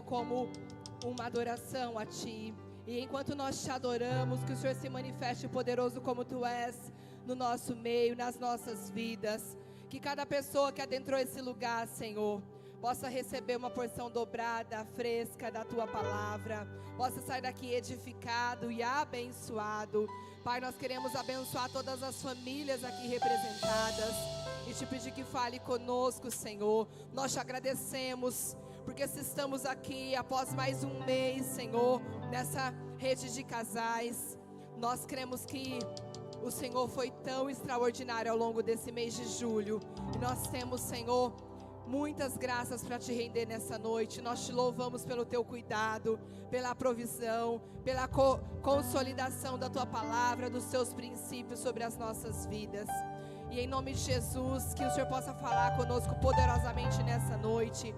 como uma adoração a Ti. E enquanto nós Te adoramos, que o Senhor se manifeste poderoso como Tu és no nosso meio, nas nossas vidas. Que cada pessoa que adentrou esse lugar, Senhor, possa receber uma porção dobrada, fresca da Tua palavra. Possa sair daqui edificado e abençoado. Pai, nós queremos abençoar todas as famílias aqui representadas e Te pedir que fale conosco, Senhor. Nós Te agradecemos, porque se estamos aqui após mais um mês, Senhor, nessa rede de casais, nós cremos que o Senhor foi tão extraordinário ao longo desse mês de julho. E nós temos, Senhor, muitas graças para Te render nessa noite. Nós Te louvamos pelo Teu cuidado, pela provisão, pela consolidação da Tua palavra, dos Teus princípios sobre as nossas vidas. E em nome de Jesus, que o Senhor possa falar conosco poderosamente nessa noite.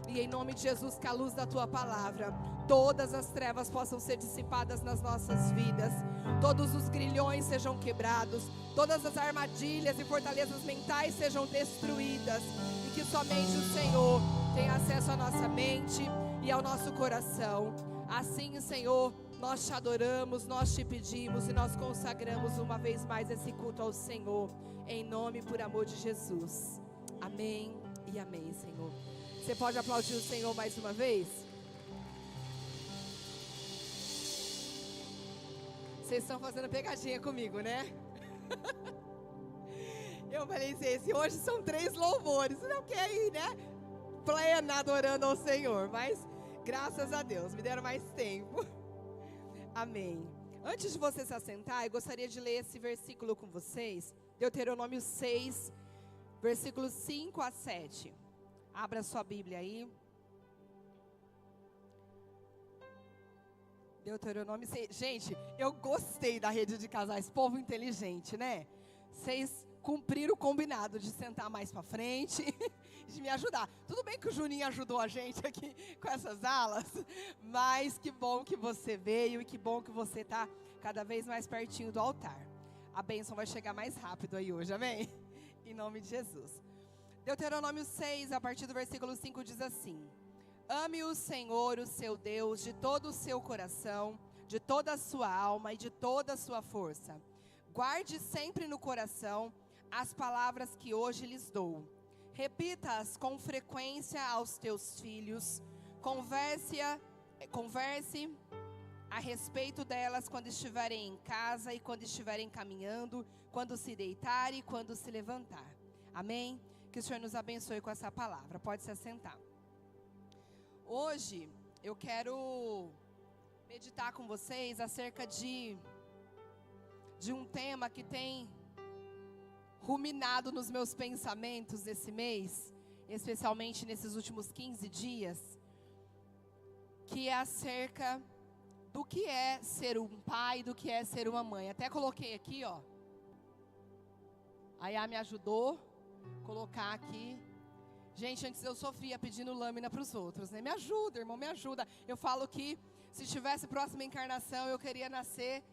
E em nome de Jesus, que a luz da Tua palavra, todas as trevas possam ser dissipadas nas nossas vidas. Todos os grilhões sejam quebrados. Todas as armadilhas e fortalezas mentais sejam destruídas. E que somente o Senhor tenha acesso à nossa mente e ao nosso coração. Assim, Senhor, nós Te adoramos, nós Te pedimos e nós consagramos uma vez mais esse culto ao Senhor. Em nome e por amor de Jesus. Amém e amém, Senhor. Você pode aplaudir o Senhor mais uma vez? Vocês estão fazendo pegadinha comigo, né? Eu falei assim, hoje são 3 louvores. Não quer ir, né? Plena adorando ao Senhor. Mas, graças a Deus, me deram mais tempo. Amém. Antes de você se assentar, eu gostaria de ler esse versículo com vocês. Deuteronômio 6, versículos 5 a 7. Abra sua Bíblia aí. Deuteronômio 6. Gente, eu gostei da rede de casais, povo inteligente, né? Vocês cumpriram o combinado de sentar mais pra frente, de me ajudar. Tudo bem que o Juninho ajudou a gente aqui com essas alas, mas que bom que você veio e que bom que você está cada vez mais pertinho do altar. A bênção vai chegar mais rápido aí hoje, amém? Em nome de Jesus. Deuteronômio 6, a partir do versículo 5, diz assim: Ame o Senhor, o seu Deus, de todo o seu coração, de toda a sua alma e de toda a sua força. Guarde sempre no coração as palavras que hoje lhes dou. Repita-as com frequência aos teus filhos. Converse a respeito delas quando estiverem em casa e quando estiverem caminhando, quando se deitar e quando se levantar. Amém? Que o Senhor nos abençoe com essa palavra. Pode se assentar. Hoje eu quero meditar com vocês acerca de um tema que tem ruminado nos meus pensamentos esse mês, especialmente nesses últimos 15 dias, que é acerca do que é ser um pai, do que é ser uma mãe. Até coloquei aqui, ó. A Yá me ajudou a colocar aqui. Gente, antes eu sofria pedindo lâmina para os outros, né? Me ajuda, irmão, me ajuda. Eu falo que se tivesse próxima encarnação, eu queria nascer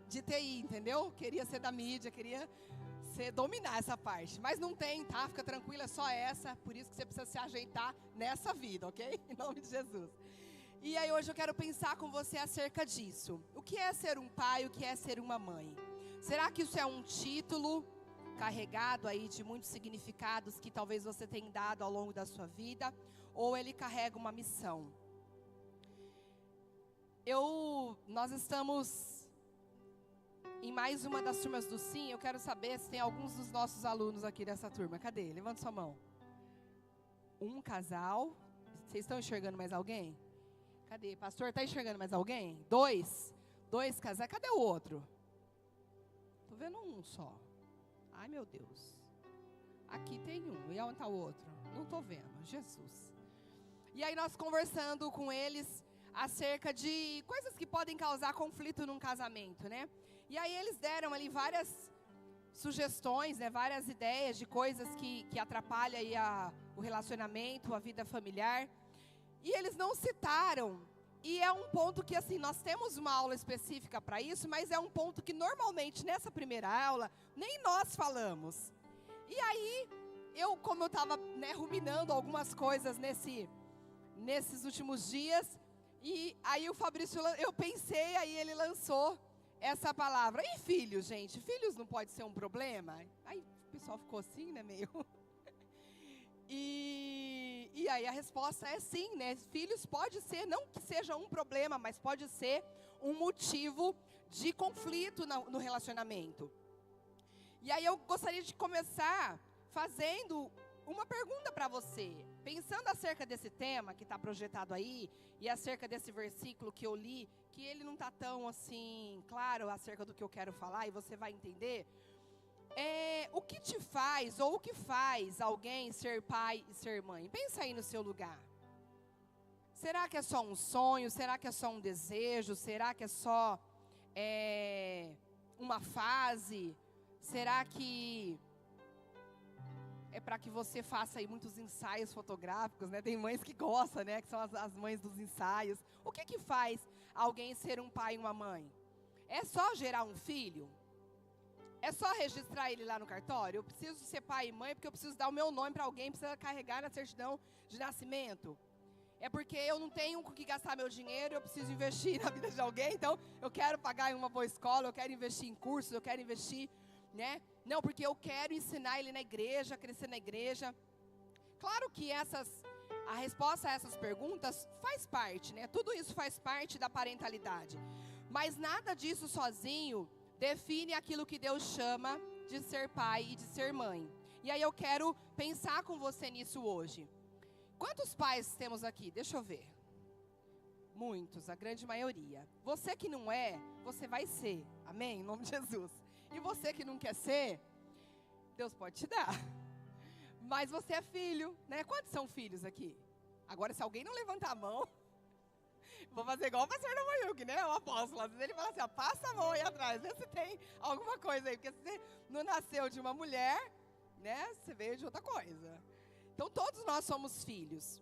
de TI, entendeu? Queria ser da mídia, queria dominar essa parte. Mas não tem, tá? Fica tranquila, é só essa. Por isso que você precisa se ajeitar nessa vida, ok? Em nome de Jesus. E aí hoje eu quero pensar com você acerca disso. O que é ser um pai, o que é ser uma mãe? Será que isso é um título carregado aí de muitos significados que talvez você tenha dado ao longo da sua vida? Ou ele carrega uma missão? Nós estamos em mais uma das turmas do Sim. Eu quero saber se tem alguns dos nossos alunos aqui dessa turma. Cadê? Levanta sua mão. Um casal. Vocês estão enxergando mais alguém? Cadê? Pastor, está enxergando mais alguém? 2 casais. Cadê o outro? Estou vendo um só. Ai, meu Deus. Aqui tem um. E onde está o outro? Não estou vendo. Jesus. E aí nós conversando com eles acerca de coisas que podem causar conflito num casamento, né? E aí eles deram ali várias sugestões, né? Várias ideias de coisas que atrapalham aí o relacionamento, a vida familiar. E eles não citaram. E é um ponto que, assim, nós temos uma aula específica para isso, mas é um ponto que normalmente nessa primeira aula, nem nós falamos. E aí, como eu estava, né, ruminando algumas coisas nesses últimos dias. E aí o Fabrício, eu pensei, aí ele lançou essa palavra. E filhos, gente? Filhos não pode ser um problema? Aí o pessoal ficou assim, né, meio... E aí a resposta é sim, né? Filhos pode ser, não que seja um problema, mas pode ser um motivo de conflito no relacionamento. E aí eu gostaria de começar fazendo uma pergunta para você. Pensando acerca desse tema que está projetado aí, e acerca desse versículo que eu li, que ele não está tão assim claro acerca do que eu quero falar, e você vai entender. O que te faz, ou o que faz alguém ser pai e ser mãe? Pensa aí no seu lugar. Será que é só um sonho? Será que é só um desejo? Será que é só uma fase? Será que é para que você faça aí muitos ensaios fotográficos, né? Tem mães que gostam, né? Que são as mães dos ensaios. O que faz alguém ser um pai e uma mãe? É só gerar um filho? É só registrar ele lá no cartório? Eu preciso ser pai e mãe porque eu preciso dar o meu nome para alguém, precisa carregar na certidão de nascimento. É porque eu não tenho com o que gastar meu dinheiro, eu preciso investir na vida de alguém, então eu quero pagar em uma boa escola, eu quero investir em cursos, eu quero investir, né? Não, porque eu quero ensinar ele na igreja, crescer na igreja. Claro que a resposta a essas perguntas faz parte, né? Tudo isso faz parte da parentalidade. Mas nada disso sozinho define aquilo que Deus chama de ser pai e de ser mãe. E aí eu quero pensar com você nisso hoje. Quantos pais temos aqui? Deixa eu ver. Muitos, a grande maioria. Você que não é, você vai ser. Amém? Em nome de Jesus. E você que não quer ser, Deus pode te dar. Mas você é filho, né? Quantos são filhos aqui? Agora, se alguém não levantar a mão... Vou fazer igual o pastor Namayuki, né? O apóstolo. Às vezes ele fala assim, ó, passa a mão aí atrás, vê se tem alguma coisa aí. Porque se você não nasceu de uma mulher, né? Você veio de outra coisa. Então, todos nós somos filhos.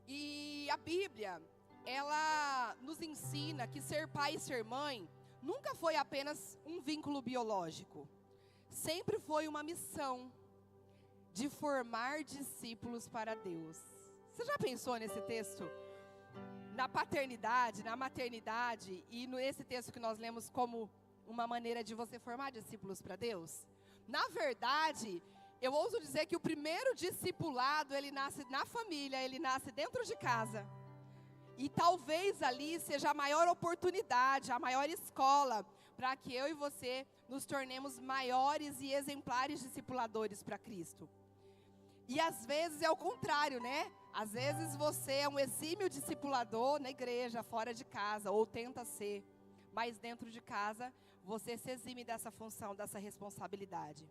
E a Bíblia, ela nos ensina que ser pai e ser mãe nunca foi apenas um vínculo biológico. Sempre foi uma missão de formar discípulos para Deus. Você já pensou nesse texto? Na paternidade, na maternidade e nesse texto que nós lemos como uma maneira de você formar discípulos para Deus? Na verdade, eu ouso dizer que o primeiro discipulado, ele nasce na família, ele nasce dentro de casa. E talvez ali seja a maior oportunidade, a maior escola para que eu e você nos tornemos maiores e exemplares discipuladores para Cristo. E às vezes é o contrário, né? Às vezes você é um exímio discipulador na igreja, fora de casa, ou tenta ser. Mas dentro de casa, você se exime dessa função, dessa responsabilidade.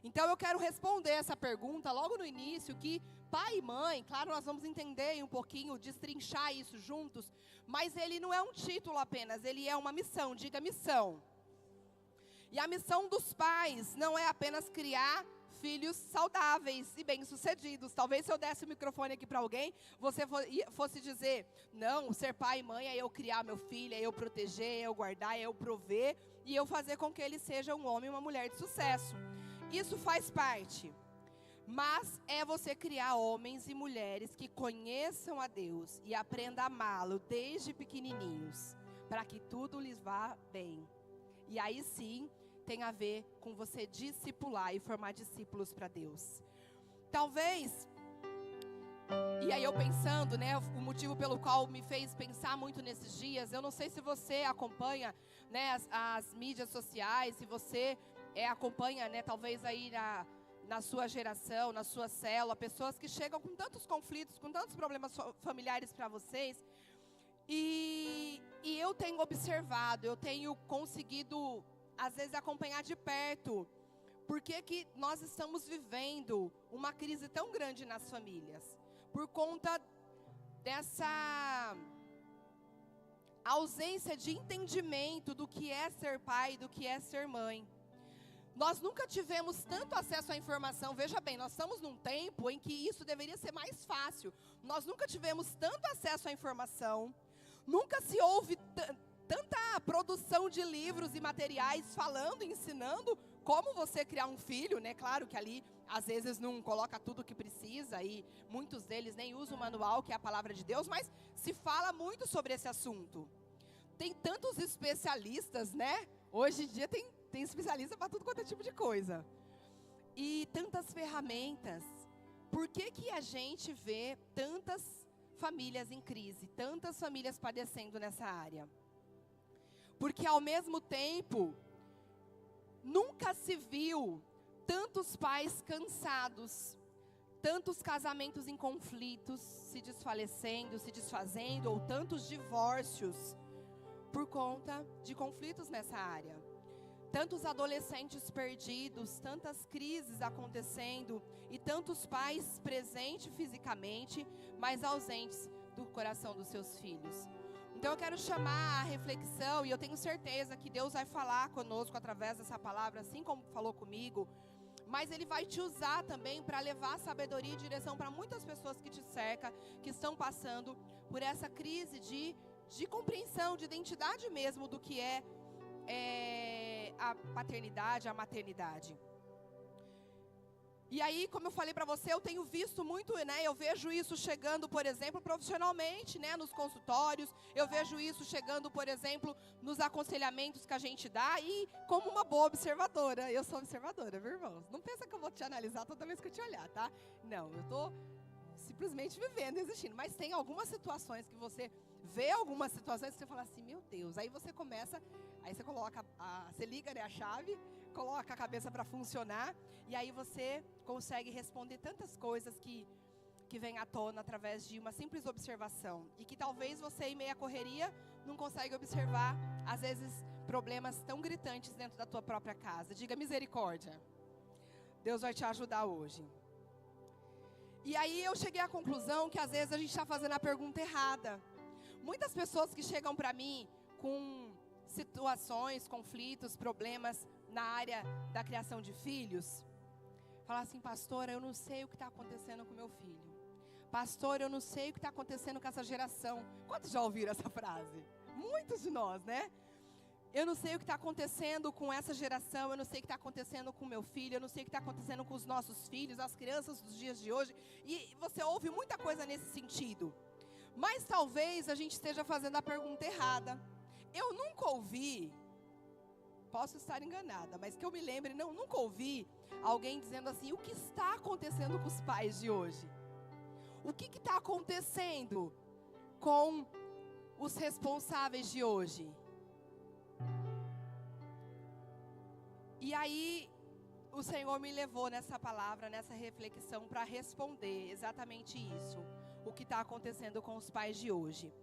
Então eu quero responder essa pergunta logo no início, que pai e mãe, claro, nós vamos entender um pouquinho, destrinchar isso juntos, mas ele não é um título apenas, ele é uma missão, diga missão. E a missão dos pais não é apenas criar filhos saudáveis e bem-sucedidos. Talvez se eu desse o microfone aqui para alguém, você fosse dizer, não, ser pai e mãe é eu criar meu filho, é eu proteger, é eu guardar, é eu prover, e eu fazer com que ele seja um homem e uma mulher de sucesso. Isso faz parte. Mas é você criar homens e mulheres que conheçam a Deus e aprendam a amá-lo desde pequenininhos, para que tudo lhes vá bem. E aí sim, tem a ver com você discipular e formar discípulos para Deus. Talvez, e aí eu pensando, né, o motivo pelo qual me fez pensar muito nesses dias, eu não sei se você acompanha, né, as mídias sociais, se você acompanha, né, talvez aí na sua geração, na sua célula, pessoas que chegam com tantos conflitos, com tantos problemas familiares para vocês, e eu tenho observado, eu tenho conseguido às vezes acompanhar de perto, por que nós estamos vivendo uma crise tão grande nas famílias? Por conta dessa ausência de entendimento do que é ser pai, do que é ser mãe. Nós nunca tivemos tanto acesso à informação, veja bem, nós estamos num tempo em que isso deveria ser mais fácil. Nós nunca tivemos tanto acesso à informação, nunca se houve tanta produção de livros e materiais falando, ensinando, como você criar um filho, né? Claro que ali, às vezes, não coloca tudo o que precisa, e muitos deles nem usam o manual, que é a palavra de Deus, mas se fala muito sobre esse assunto. Tem tantos especialistas, né? Hoje em dia tem especialista para tudo quanto é tipo de coisa. E tantas ferramentas. Por que a gente vê tantas famílias em crise, tantas famílias padecendo nessa área? Porque ao mesmo tempo, nunca se viu tantos pais cansados, tantos casamentos em conflitos, se desfalecendo, se desfazendo, ou tantos divórcios por conta de conflitos nessa área. Tantos adolescentes perdidos, tantas crises acontecendo e tantos pais presentes fisicamente, mas ausentes do coração dos seus filhos. Então eu quero chamar a reflexão, e eu tenho certeza que Deus vai falar conosco através dessa palavra, assim como falou comigo, mas Ele vai te usar também para levar sabedoria e direção para muitas pessoas que te cercam, que estão passando por essa crise de compreensão, de identidade mesmo do que é a paternidade, a maternidade. E aí, como eu falei para você, eu tenho visto muito, né? Eu vejo isso chegando, por exemplo, profissionalmente, né? Nos consultórios. Eu vejo isso chegando, por exemplo, nos aconselhamentos que a gente dá. E como uma boa observadora. Eu sou observadora, viu, irmãos? Não pensa que eu vou te analisar toda vez que eu te olhar, tá? Não, eu tô simplesmente vivendo, existindo. Mas tem algumas situações que você vê, algumas situações que você fala assim, meu Deus. Aí você começa, aí você coloca, você liga, né, a chave, coloca a cabeça para funcionar, e aí você consegue responder tantas coisas que vêm à tona através de uma simples observação. E que talvez você, em meia correria, não consegue observar, às vezes, problemas tão gritantes dentro da tua própria casa. Diga misericórdia. Deus vai te ajudar hoje. E aí eu cheguei à conclusão que às vezes a gente está fazendo a pergunta errada. Muitas pessoas que chegam para mim com situações, conflitos, problemas na área da criação de filhos, falam assim, pastora, eu não sei o que está acontecendo com meu filho. Pastor, eu não sei o que está acontecendo com essa geração. Quantos já ouviram essa frase? Muitos de nós, né? Eu não sei o que está acontecendo com essa geração, eu não sei o que está acontecendo com meu filho, eu não sei o que está acontecendo com os nossos filhos, as crianças dos dias de hoje. E você ouve muita coisa nesse sentido. Mas talvez a gente esteja fazendo a pergunta errada. Eu nunca ouvi, posso estar enganada, mas que eu me lembre, nunca ouvi alguém dizendo assim, o que está acontecendo com os pais de hoje? O que está acontecendo com os responsáveis de hoje? E aí, o Senhor me levou nessa palavra, nessa reflexão, para responder exatamente isso. O que está acontecendo com os pais de hoje.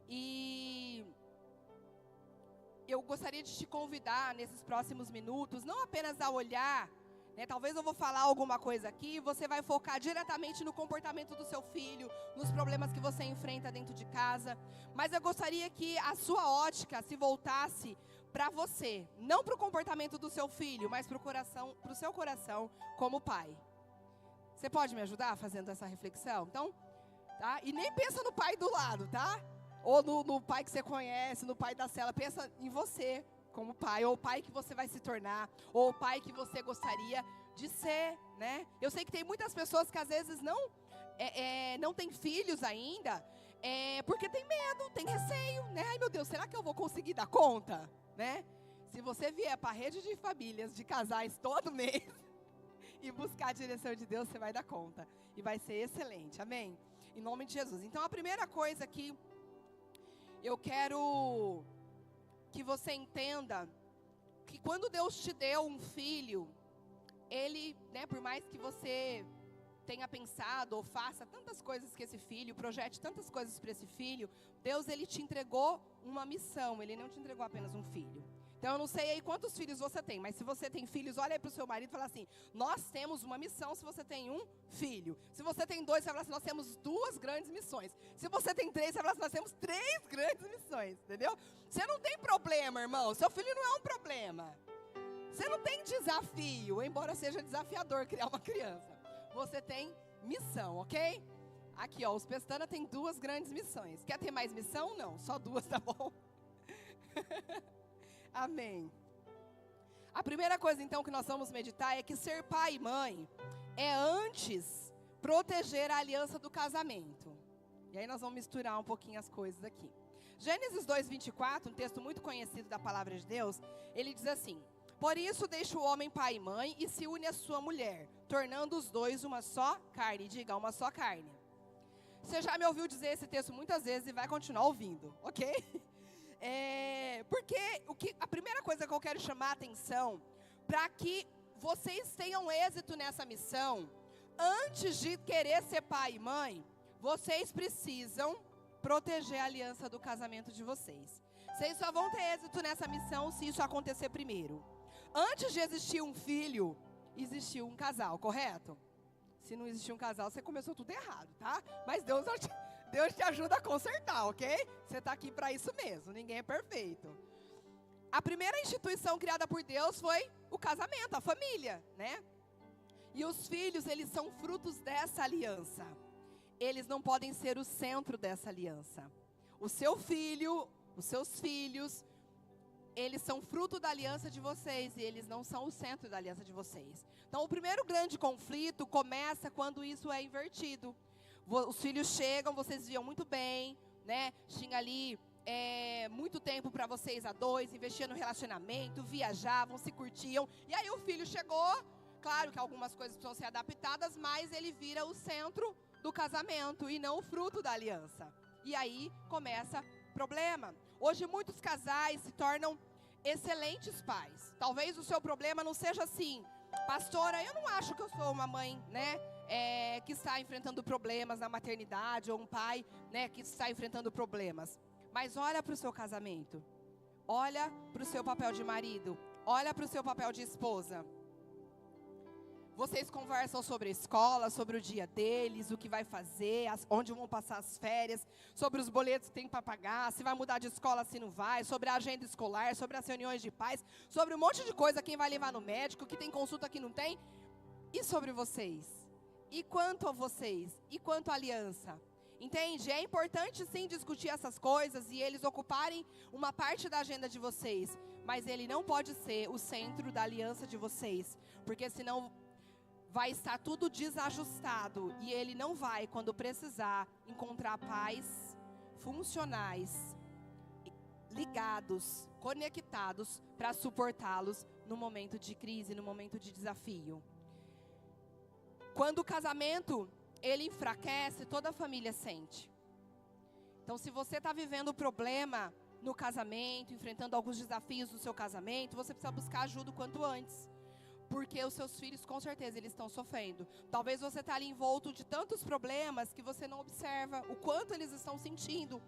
E eu gostaria de te convidar, nesses próximos minutos, não apenas a olhar, né, talvez eu vou falar alguma coisa aqui, você vai focar diretamente no comportamento do seu filho, nos problemas que você enfrenta dentro de casa. Mas eu gostaria que a sua ótica se voltasse para você, não para o comportamento do seu filho, mas para o seu coração como pai. Você pode me ajudar fazendo essa reflexão? Então, tá? E nem pensa no pai do lado, tá? Ou no pai que você conhece, no pai da cela. Pensa em você como pai, ou o pai que você vai se tornar, ou o pai que você gostaria de ser, né? Eu sei que tem muitas pessoas que às vezes não têm filhos ainda, porque tem medo, tem receio, né? Ai meu Deus, será que eu vou conseguir dar conta? Né? Se você vier para a rede de famílias, de casais todo mês e buscar a direção de Deus, você vai dar conta. E vai ser excelente, amém? Em nome de Jesus. Então a primeira coisa que eu quero que você entenda, que quando Deus te deu um filho, Ele, né, por mais que você tenha pensado ou faça tantas coisas que esse filho, projete tantas coisas para esse filho, Deus, Ele te entregou uma missão, Ele não te entregou apenas um filho. Então eu não sei aí quantos filhos você tem, mas se você tem filhos, olha aí para o seu marido e fala assim, nós temos uma missão se você tem um filho. Se você tem dois, você vai falar assim, nós temos duas grandes missões. Se você tem três, você vai falar assim, nós temos três grandes missões, entendeu? Você não tem problema, irmão, seu filho não é um problema. Você não tem desafio, embora seja desafiador criar uma criança. Você tem missão, ok? Aqui, ó, os Pestana tem duas grandes missões. Quer ter mais missão? Não, só duas, tá bom? Amém. A primeira coisa, então, que nós vamos meditar é que ser pai e mãe é antes proteger a aliança do casamento. E aí nós vamos misturar um pouquinho as coisas aqui. Gênesis 2:24, um texto muito conhecido da palavra de Deus, ele diz assim: por isso deixa o homem pai e mãe e se une à sua mulher, tornando os dois uma só carne. Diga, uma só carne. Você já me ouviu dizer esse texto muitas vezes e vai continuar ouvindo, ok? Porque a primeira coisa que eu quero chamar a atenção, para que vocês tenham êxito nessa missão, antes de querer ser pai e mãe, vocês precisam proteger a aliança do casamento de vocês. Vocês só vão ter êxito nessa missão se isso acontecer primeiro. Antes de existir um filho, existiu um casal, correto? Se não existir um casal, você começou tudo errado, tá? Mas Deus te ajuda a consertar, ok? Você está aqui para isso mesmo, ninguém é perfeito. A primeira instituição criada por Deus foi o casamento, a família, né? E os filhos, eles são frutos dessa aliança. Eles não podem ser o centro dessa aliança. O seu filho, os seus filhos, eles são fruto da aliança de vocês e eles não são o centro da aliança de vocês. Então, o primeiro grande conflito começa quando isso é invertido. Os filhos chegam, vocês viam muito bem, né? Tinha ali muito tempo para vocês a dois, investiam no relacionamento, viajavam, se curtiam. E aí o filho chegou, claro que algumas coisas precisam ser adaptadas, mas ele vira o centro do casamento e não o fruto da aliança. E aí começa problema. Hoje muitos casais se tornam excelentes pais. Talvez o seu problema não seja assim: pastora, eu não acho que eu sou uma mãe, né, que está enfrentando problemas na maternidade, ou um pai, né, que está enfrentando problemas. Mas olha para o seu casamento, olha para o seu papel de marido, olha para o seu papel de esposa. Vocês conversam sobre a escola, sobre o dia deles, o que vai fazer, onde vão passar as férias, sobre os boletos que tem para pagar, se vai mudar de escola, se não vai, sobre a agenda escolar, sobre as reuniões de pais, sobre um monte de coisa, quem vai levar no médico, que tem consulta, que não tem. E sobre vocês? E quanto a vocês? E quanto à aliança? Entende? É importante sim discutir essas coisas e eles ocuparem uma parte da agenda de vocês, mas ele não pode ser o centro da aliança de vocês, porque senão vai estar tudo desajustado e ele não vai, quando precisar, encontrar pais funcionais, ligados, conectados para suportá-los no momento de crise, no momento de desafio. Quando o casamento ele enfraquece, toda a família sente. Então, se você está vivendo problema no casamento, enfrentando alguns desafios no seu casamento, você precisa buscar ajuda o quanto antes. Porque os seus filhos, com certeza, eles estão sofrendo. Talvez você está ali envolto de tantos problemas que você não observa o quanto eles estão sentindo.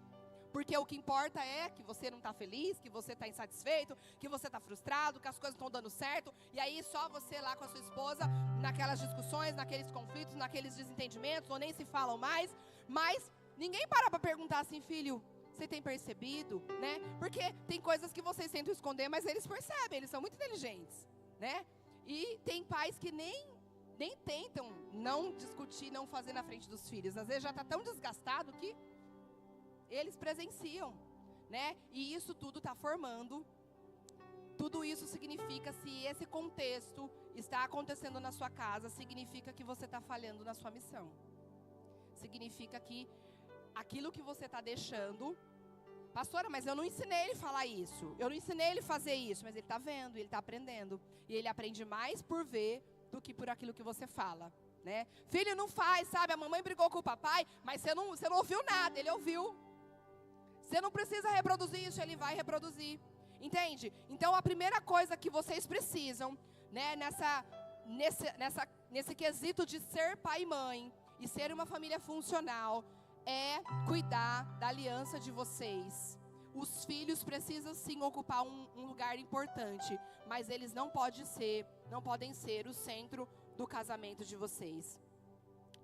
Porque o que importa é que você não está feliz, que você está insatisfeito, que você está frustrado, que as coisas estão dando certo. E aí só você lá com a sua esposa, naquelas discussões, naqueles conflitos, naqueles desentendimentos, ou nem se falam mais. Mas ninguém para perguntar assim: filho, você tem percebido, né? Porque tem coisas que vocês tentam esconder, mas eles percebem, eles são muito inteligentes, né? E tem pais que nem tentam não discutir, não fazer na frente dos filhos. Às vezes já está tão desgastado que eles presenciam, né? E isso tudo está formando. Tudo isso significa, se esse contexto está acontecendo na sua casa, significa que você está falhando na sua missão. Significa que aquilo que você está deixando... Pastora, mas eu não ensinei ele a falar isso. Eu não ensinei ele a fazer isso. Mas ele está vendo, ele está aprendendo. E ele aprende mais por ver do que por aquilo que você fala, né? Filho, não faz, sabe? A mamãe brigou com o papai, mas você não ouviu nada, ele ouviu. Você não precisa reproduzir isso, ele vai reproduzir. Entende? Então, a primeira coisa que vocês precisam, né, nesse quesito de ser pai e mãe e ser uma família funcional, é cuidar da aliança de vocês. Os filhos precisam sim ocupar um lugar importante, mas eles não podem ser o centro do casamento de vocês.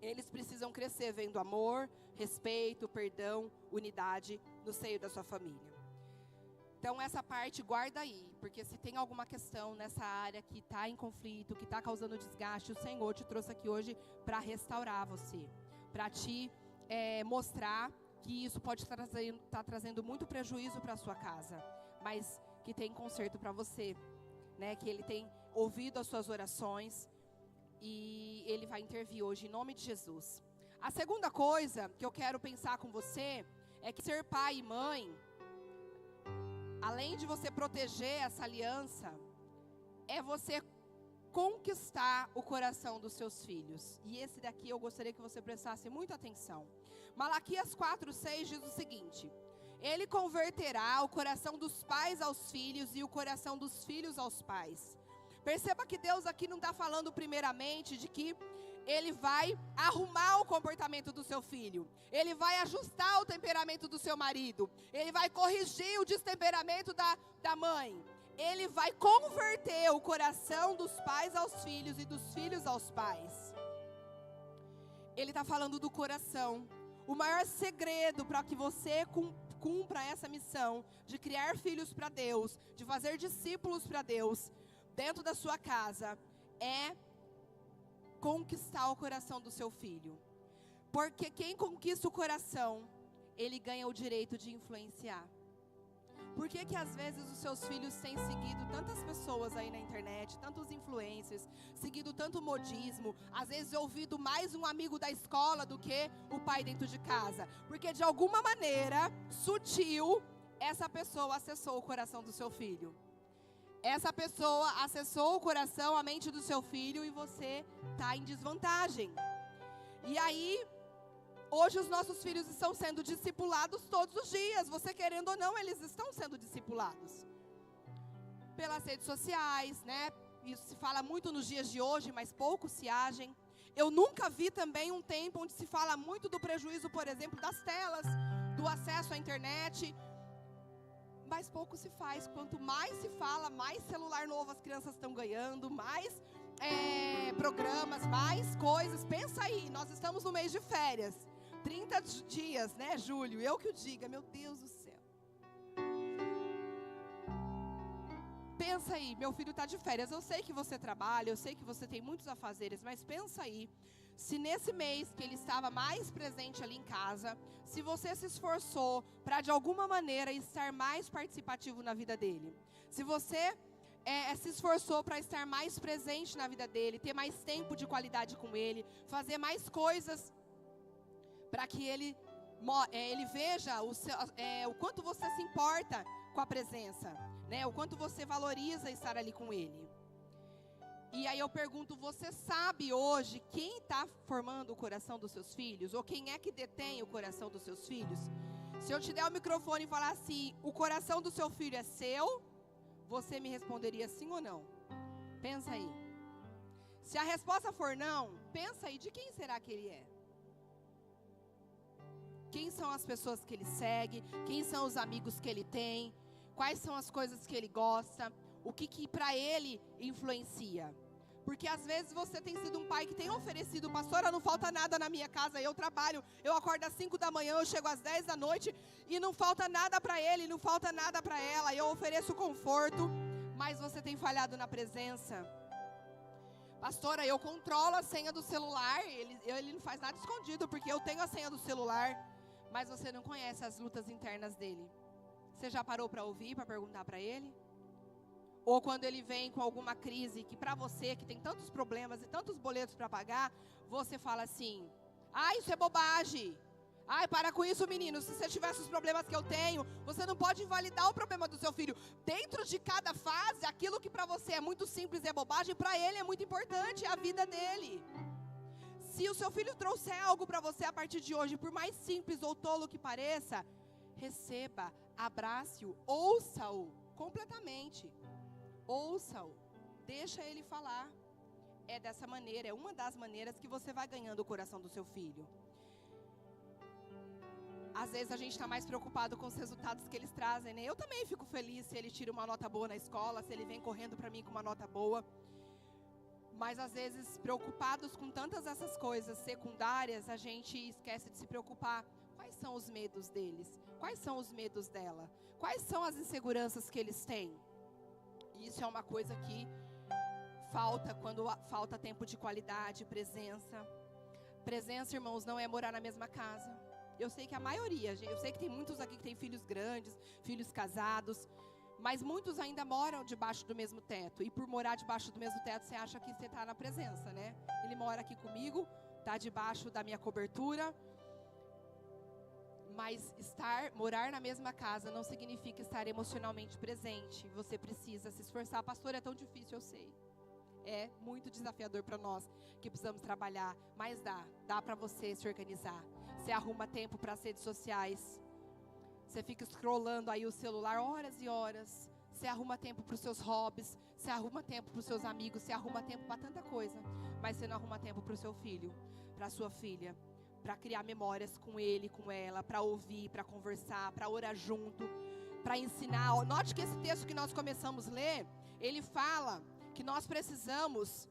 Eles precisam crescer vendo amor, respeito, perdão, unidade no seio da sua família. Então essa parte guarda aí, porque se tem alguma questão nessa área que está em conflito, que está causando desgaste, o Senhor te trouxe aqui hoje para restaurar você, para te mostrar que isso pode estar trazendo muito prejuízo para a sua casa, mas que tem conserto para você. né, que Ele tem ouvido as suas orações. E Ele vai intervir hoje, em nome de Jesus. A segunda coisa que eu quero pensar com você é que ser pai e mãe, além de você proteger essa aliança, é você conquistar o coração dos seus filhos. E esse daqui eu gostaria que você prestasse muita atenção. Malaquias 4:6 diz o seguinte: Ele converterá o coração dos pais aos filhos e o coração dos filhos aos pais. Perceba que Deus aqui não está falando primeiramente de que Ele vai arrumar o comportamento do seu filho. Ele vai ajustar o temperamento do seu marido. Ele vai corrigir o destemperamento da mãe. Ele vai converter o coração dos pais aos filhos e dos filhos aos pais. Ele está falando do coração. O maior segredo para que você cumpra essa missão de criar filhos para Deus, de fazer discípulos para Deus, dentro da sua casa, é conquistar o coração do seu filho. Porque quem conquista o coração, ele ganha o direito de influenciar. Por que que às vezes os seus filhos têm seguido tantas pessoas aí na internet, tantos influencers, seguido tanto modismo, às vezes ouvido mais um amigo da escola do que o pai dentro de casa? Porque de alguma maneira sutil, essa pessoa acessou o coração do seu filho. Essa pessoa acessou o coração, a mente do seu filho, e você está em desvantagem. E aí, hoje os nossos filhos estão sendo discipulados todos os dias. Você querendo ou não, eles estão sendo discipulados. Pelas redes sociais, né? Isso se fala muito nos dias de hoje, mas pouco se agem. Eu nunca vi também um tempo onde se fala muito do prejuízo, por exemplo, das telas, do acesso à internet. Mas pouco se faz. Quanto mais se fala, mais celular novo as crianças estão ganhando, mais programas, mais coisas. Pensa aí, nós estamos no mês de férias, 30 dias, né, Júlio? Eu que o diga, meu Deus do céu. Pensa aí, meu filho está de férias. Eu sei que você trabalha, eu sei que você tem muitos afazeres, mas pensa aí, se nesse mês que ele estava mais presente ali em casa, se você se esforçou para de alguma maneira estar mais participativo na vida dele, se você se esforçou para estar mais presente na vida dele, ter mais tempo de qualidade com ele, fazer mais coisas para que ele veja o quanto você se importa com a presença, né? O quanto você valoriza estar ali com ele. E aí eu pergunto, você sabe hoje quem está formando o coração dos seus filhos? Ou quem é que detém o coração dos seus filhos? Se eu te der o microfone e falar assim, o coração do seu filho é seu, você me responderia sim ou não? Pensa aí. Se a resposta for não, pensa aí, de quem será que ele é? Quem são as pessoas que ele segue? Quem são os amigos que ele tem? Quais são as coisas que ele gosta? O que para ele influencia? Porque às vezes você tem sido um pai que tem oferecido, pastora, não falta nada na minha casa, eu trabalho, eu acordo às 5 da manhã, eu chego às 10 da noite e não falta nada para ele, não falta nada para ela, eu ofereço conforto, mas você tem falhado na presença. Pastora, eu controlo a senha do celular, ele não faz nada escondido, porque eu tenho a senha do celular, mas você não conhece as lutas internas dele. Você já parou para ouvir, para perguntar para ele? Ou quando ele vem com alguma crise, que para você, que tem tantos problemas e tantos boletos para pagar, você fala assim, isso é bobagem. Para com isso, menino, se você tivesse os problemas que eu tenho, você não pode invalidar o problema do seu filho. Dentro de cada fase, aquilo que para você é muito simples e é bobagem, para ele é muito importante, é a vida dele. Se o seu filho trouxer algo para você a partir de hoje, por mais simples ou tolo que pareça, receba, abrace-o, ouça-o completamente. Ouça-o, deixa ele falar. É dessa maneira, é uma das maneiras que você vai ganhando o coração do seu filho. Às vezes a gente está mais preocupado com os resultados que eles trazem, né? Eu também fico feliz se ele tira uma nota boa na escola, se ele vem correndo para mim com uma nota boa. Mas às vezes, preocupados com tantas essas coisas secundárias, a gente esquece de se preocupar. Quais são os medos deles? Quais são os medos dela? Quais são as inseguranças que eles têm? Isso é uma coisa que falta quando falta tempo de qualidade, presença. Presença, irmãos, não é morar na mesma casa. Eu sei que a maioria, eu sei que tem muitos aqui que têm filhos grandes, filhos casados, Mas muitos ainda moram debaixo do mesmo teto. E por morar debaixo do mesmo teto, você acha que você está na presença, né? Ele mora aqui comigo, está debaixo da minha cobertura. Mas morar na mesma casa não significa estar emocionalmente presente. Você precisa se esforçar. Pastor, é tão difícil, eu sei. É muito desafiador para nós que precisamos trabalhar. Mas dá para você se organizar. Você arruma tempo para as redes sociais. Você fica scrollando aí o celular horas e horas. Você arruma tempo para os seus hobbies. Você arruma tempo para os seus amigos. Você arruma tempo para tanta coisa. Mas você não arruma tempo para o seu filho, para a sua filha. Para criar memórias com ele, com ela. Para ouvir, para conversar, para orar junto. Para ensinar. Note que esse texto que nós começamos a ler, ele fala que nós precisamos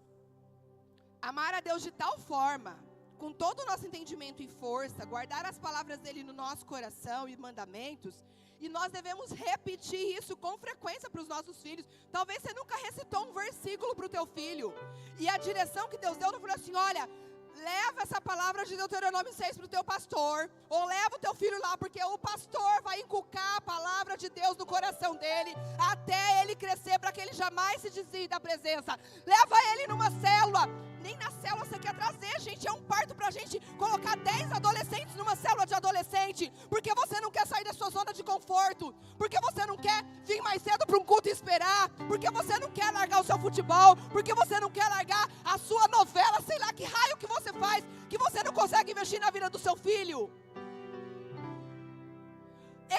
amar a Deus de tal forma, com todo o nosso entendimento e força, guardar as palavras dele no nosso coração e mandamentos, e nós devemos repetir isso com frequência para os nossos filhos. Talvez você nunca recitou um versículo para o teu filho, e a direção que Deus deu não falou assim: olha, leva essa palavra de Deuteronômio 6 para o teu pastor, ou leva o teu filho lá, porque o pastor vai inculcar a palavra de Deus no coração dele, até ele crescer, para que ele jamais se desvie da presença. Leva ele numa célula. Nem na célula você quer trazer, gente. É um parto pra gente colocar 10 adolescentes numa célula de adolescente, porque você não quer sair da sua zona de conforto, porque você não quer vir mais cedo para um culto e esperar, porque você não quer largar o seu futebol, porque você não quer largar a sua novela, sei lá que raio que você faz, que você não consegue investir na vida do seu filho.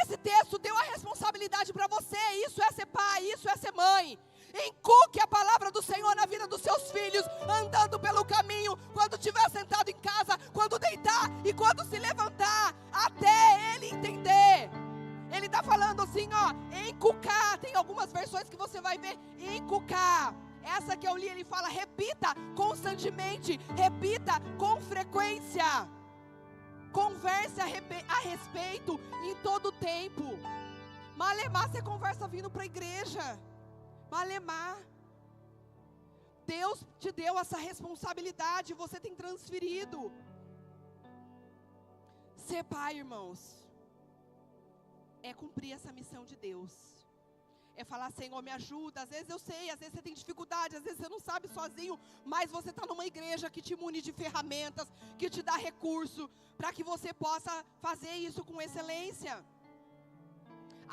Esse texto deu a responsabilidade para você. Isso é ser pai, isso é ser mãe. Inculque a palavra do Senhor na vida dos seus filhos, andando pelo caminho, quando estiver sentado em casa, quando deitar e quando se levantar, até ele entender. Ele está falando assim, ó, inculcar. Tem algumas versões que você vai ver, inculcar. Essa que eu li, ele fala, repita constantemente, repita com frequência. Converse a respeito em todo o tempo. Malemar, você conversa vindo para a igreja. Malemar. Deus te deu essa responsabilidade, você tem transferido. Ser pai, irmãos, é cumprir essa missão de Deus. É falar, Senhor, me ajuda. Às vezes eu sei, às vezes você tem dificuldade, às vezes você não sabe sozinho, mas você está numa igreja que te mune de ferramentas, que te dá recurso, para que você possa fazer isso com excelência.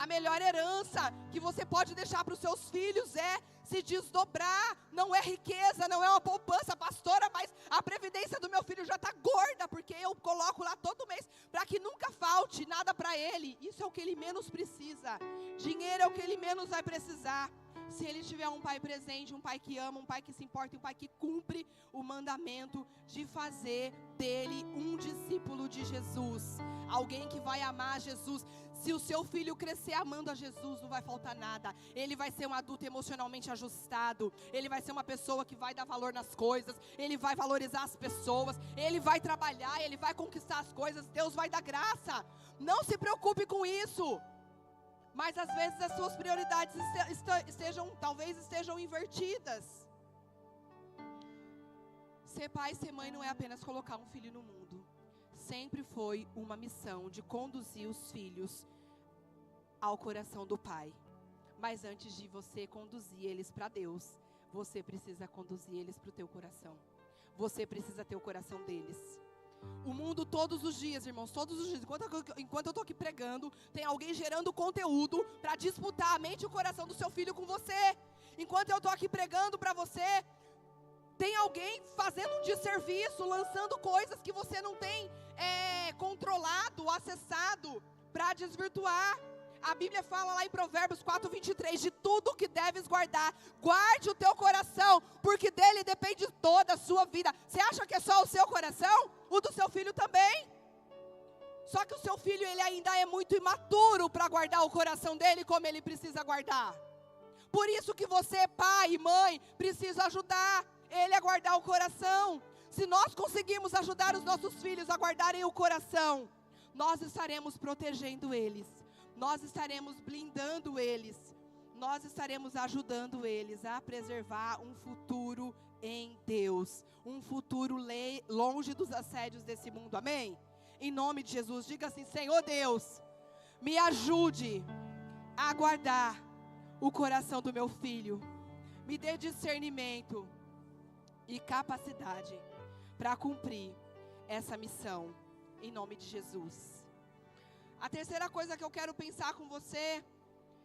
A melhor herança que você pode deixar para os seus filhos é se desdobrar. Não é riqueza, não é uma poupança, pastora, mas a previdência do meu filho já está gorda, porque eu coloco lá todo mês, para que nunca falte nada para ele. Isso é o que ele menos precisa. Dinheiro é o que ele menos vai precisar. Se ele tiver um pai presente, um pai que ama, um pai que se importa, um pai que cumpre o mandamento de fazer dele um discípulo de Jesus, alguém que vai amar Jesus. Se o seu filho crescer amando a Jesus, não vai faltar nada. Ele vai ser um adulto emocionalmente ajustado. Ele vai ser uma pessoa que vai dar valor nas coisas. Ele vai valorizar as pessoas. Ele vai trabalhar, ele vai conquistar as coisas. Deus vai dar graça. Não se preocupe com isso. Mas às vezes as suas prioridades talvez estejam invertidas. Ser pai e ser mãe não é apenas colocar um filho no mundo. Sempre foi uma missão de conduzir os filhos ao coração do Pai. Mas antes de você conduzir eles para Deus, você precisa conduzir eles para o teu coração. Você precisa ter o coração deles. O mundo todos os dias, irmãos, todos os dias, enquanto eu estou aqui pregando, tem alguém gerando conteúdo para disputar a mente e o coração do seu filho com você. Enquanto eu estou aqui pregando para você, tem alguém fazendo um desserviço, lançando coisas que você não tem controlado, acessado, para desvirtuar. A Bíblia fala lá em Provérbios 4:23, de tudo que deves guardar, guarde o teu coração, porque dele depende toda a sua vida. Você acha que é só o seu coração? O do seu filho também. Só que o seu filho, ele ainda é muito imaturo para guardar o coração dele como ele precisa guardar. Por isso que você, pai e mãe, precisa ajudar ele a guardar o coração. Se nós conseguirmos ajudar os nossos filhos a guardarem o coração, nós estaremos protegendo eles. Nós estaremos blindando eles. Nós estaremos ajudando eles a preservar um futuro em Deus. Um futuro longe dos assédios desse mundo. Amém? Em nome de Jesus, diga assim: Senhor Deus, me ajude a guardar o coração do meu filho. Me dê discernimento e capacidade para cumprir essa missão, em nome de Jesus. A terceira coisa que eu quero pensar com você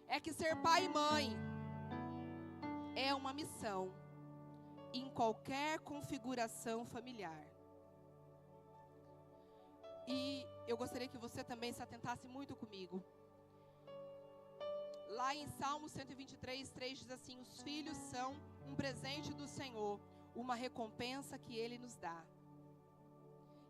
é que ser pai e mãe é uma missão em qualquer configuração familiar. E eu gostaria que você também se atentasse muito comigo. Lá em Salmo 123, 3 diz assim: os filhos são um presente do Senhor, uma recompensa que Ele nos dá.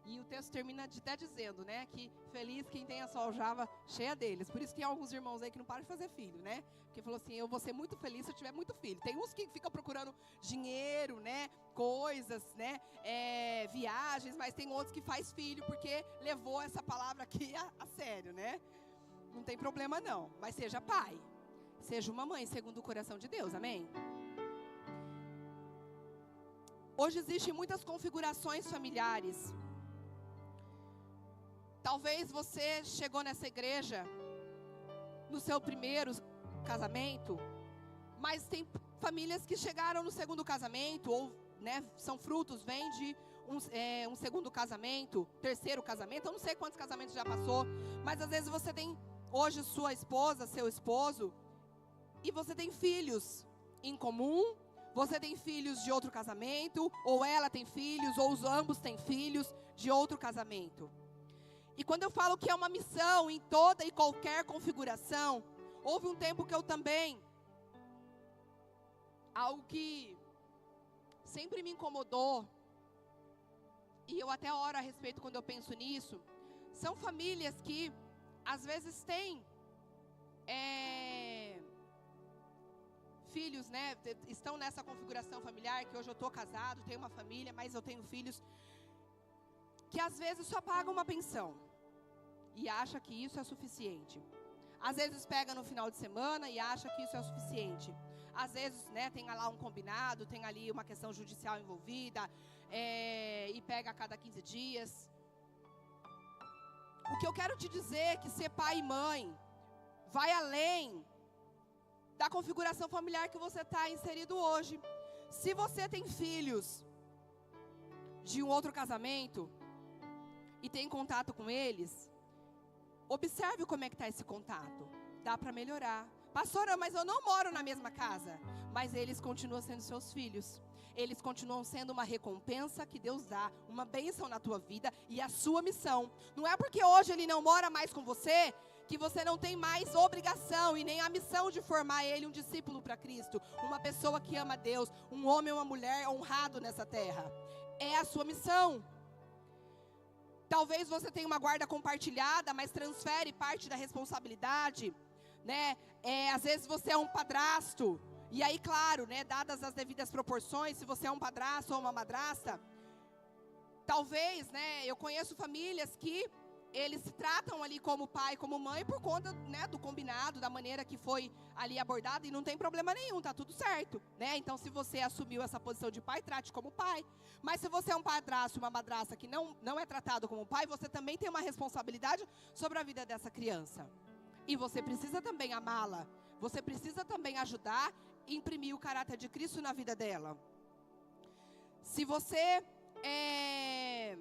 E o texto termina até dizendo, né, que feliz quem tem a sua aljava cheia deles. Por isso que tem alguns irmãos aí que não param de fazer filho, né? Porque falou assim, eu vou ser muito feliz se eu tiver muito filho. Tem uns que ficam procurando dinheiro, né, coisas, né, viagens, mas tem outros que faz filho porque levou essa palavra aqui a sério, né? Não tem problema não, mas seja pai, seja uma mãe segundo o coração de Deus, amém? Hoje existem muitas configurações familiares. Talvez você chegou nessa igreja no seu primeiro casamento, mas tem famílias que chegaram no segundo casamento, ou, né, são frutos, vêm de um segundo casamento, terceiro casamento, eu não sei quantos casamentos já passou, mas às vezes você tem hoje sua esposa, seu esposo, e você tem filhos em comum, você tem filhos de outro casamento, ou ela tem filhos, ou os ambos têm filhos de outro casamento. E quando eu falo que é uma missão em toda e qualquer configuração, houve um tempo que eu também, algo que sempre me incomodou, e eu até oro a respeito quando eu penso nisso, são famílias que às vezes têm filhos, né, estão nessa configuração familiar, que hoje eu estou casado, tenho uma família, mas eu tenho filhos, que às vezes só pagam uma pensão e acha que isso é suficiente. Às vezes pega no final de semana e acha que isso é suficiente. Às vezes, né, tem lá um combinado, tem ali uma questão judicial envolvida, e pega a cada 15 dias. O que eu quero te dizer é que ser pai e mãe vai além da configuração familiar que você está inserido hoje. Se você tem filhos de um outro casamento e tem contato com eles, observe como é que está esse contato. Dá para melhorar. Pastora, mas eu não moro na mesma casa. Mas eles continuam sendo seus filhos. Eles continuam sendo uma recompensa que Deus dá, uma bênção na tua vida e a sua missão. Não é porque hoje ele não mora mais com você, que você não tem mais obrigação e nem a missão de formar ele um discípulo para Cristo. Uma pessoa que ama Deus, um homem ou uma mulher honrado nessa terra. É a sua missão. Talvez você tenha uma guarda compartilhada, mas transfere parte da responsabilidade, né? Às vezes você é um padrasto, e aí, claro, né, dadas as devidas proporções, se você é um padrasto ou uma madrasta, talvez, né, eu conheço famílias que eles se tratam ali como pai, como mãe, por conta, né, do combinado, da maneira que foi ali abordado, e não tem problema nenhum, tá tudo certo, né? Então, se você assumiu essa posição de pai, trate como pai. Mas se você é um padrasto, uma madrasta que não é tratado como pai, você também tem uma responsabilidade sobre a vida dessa criança. E você precisa também amá-la, você precisa também ajudar e imprimir o caráter de Cristo na vida dela. Se você é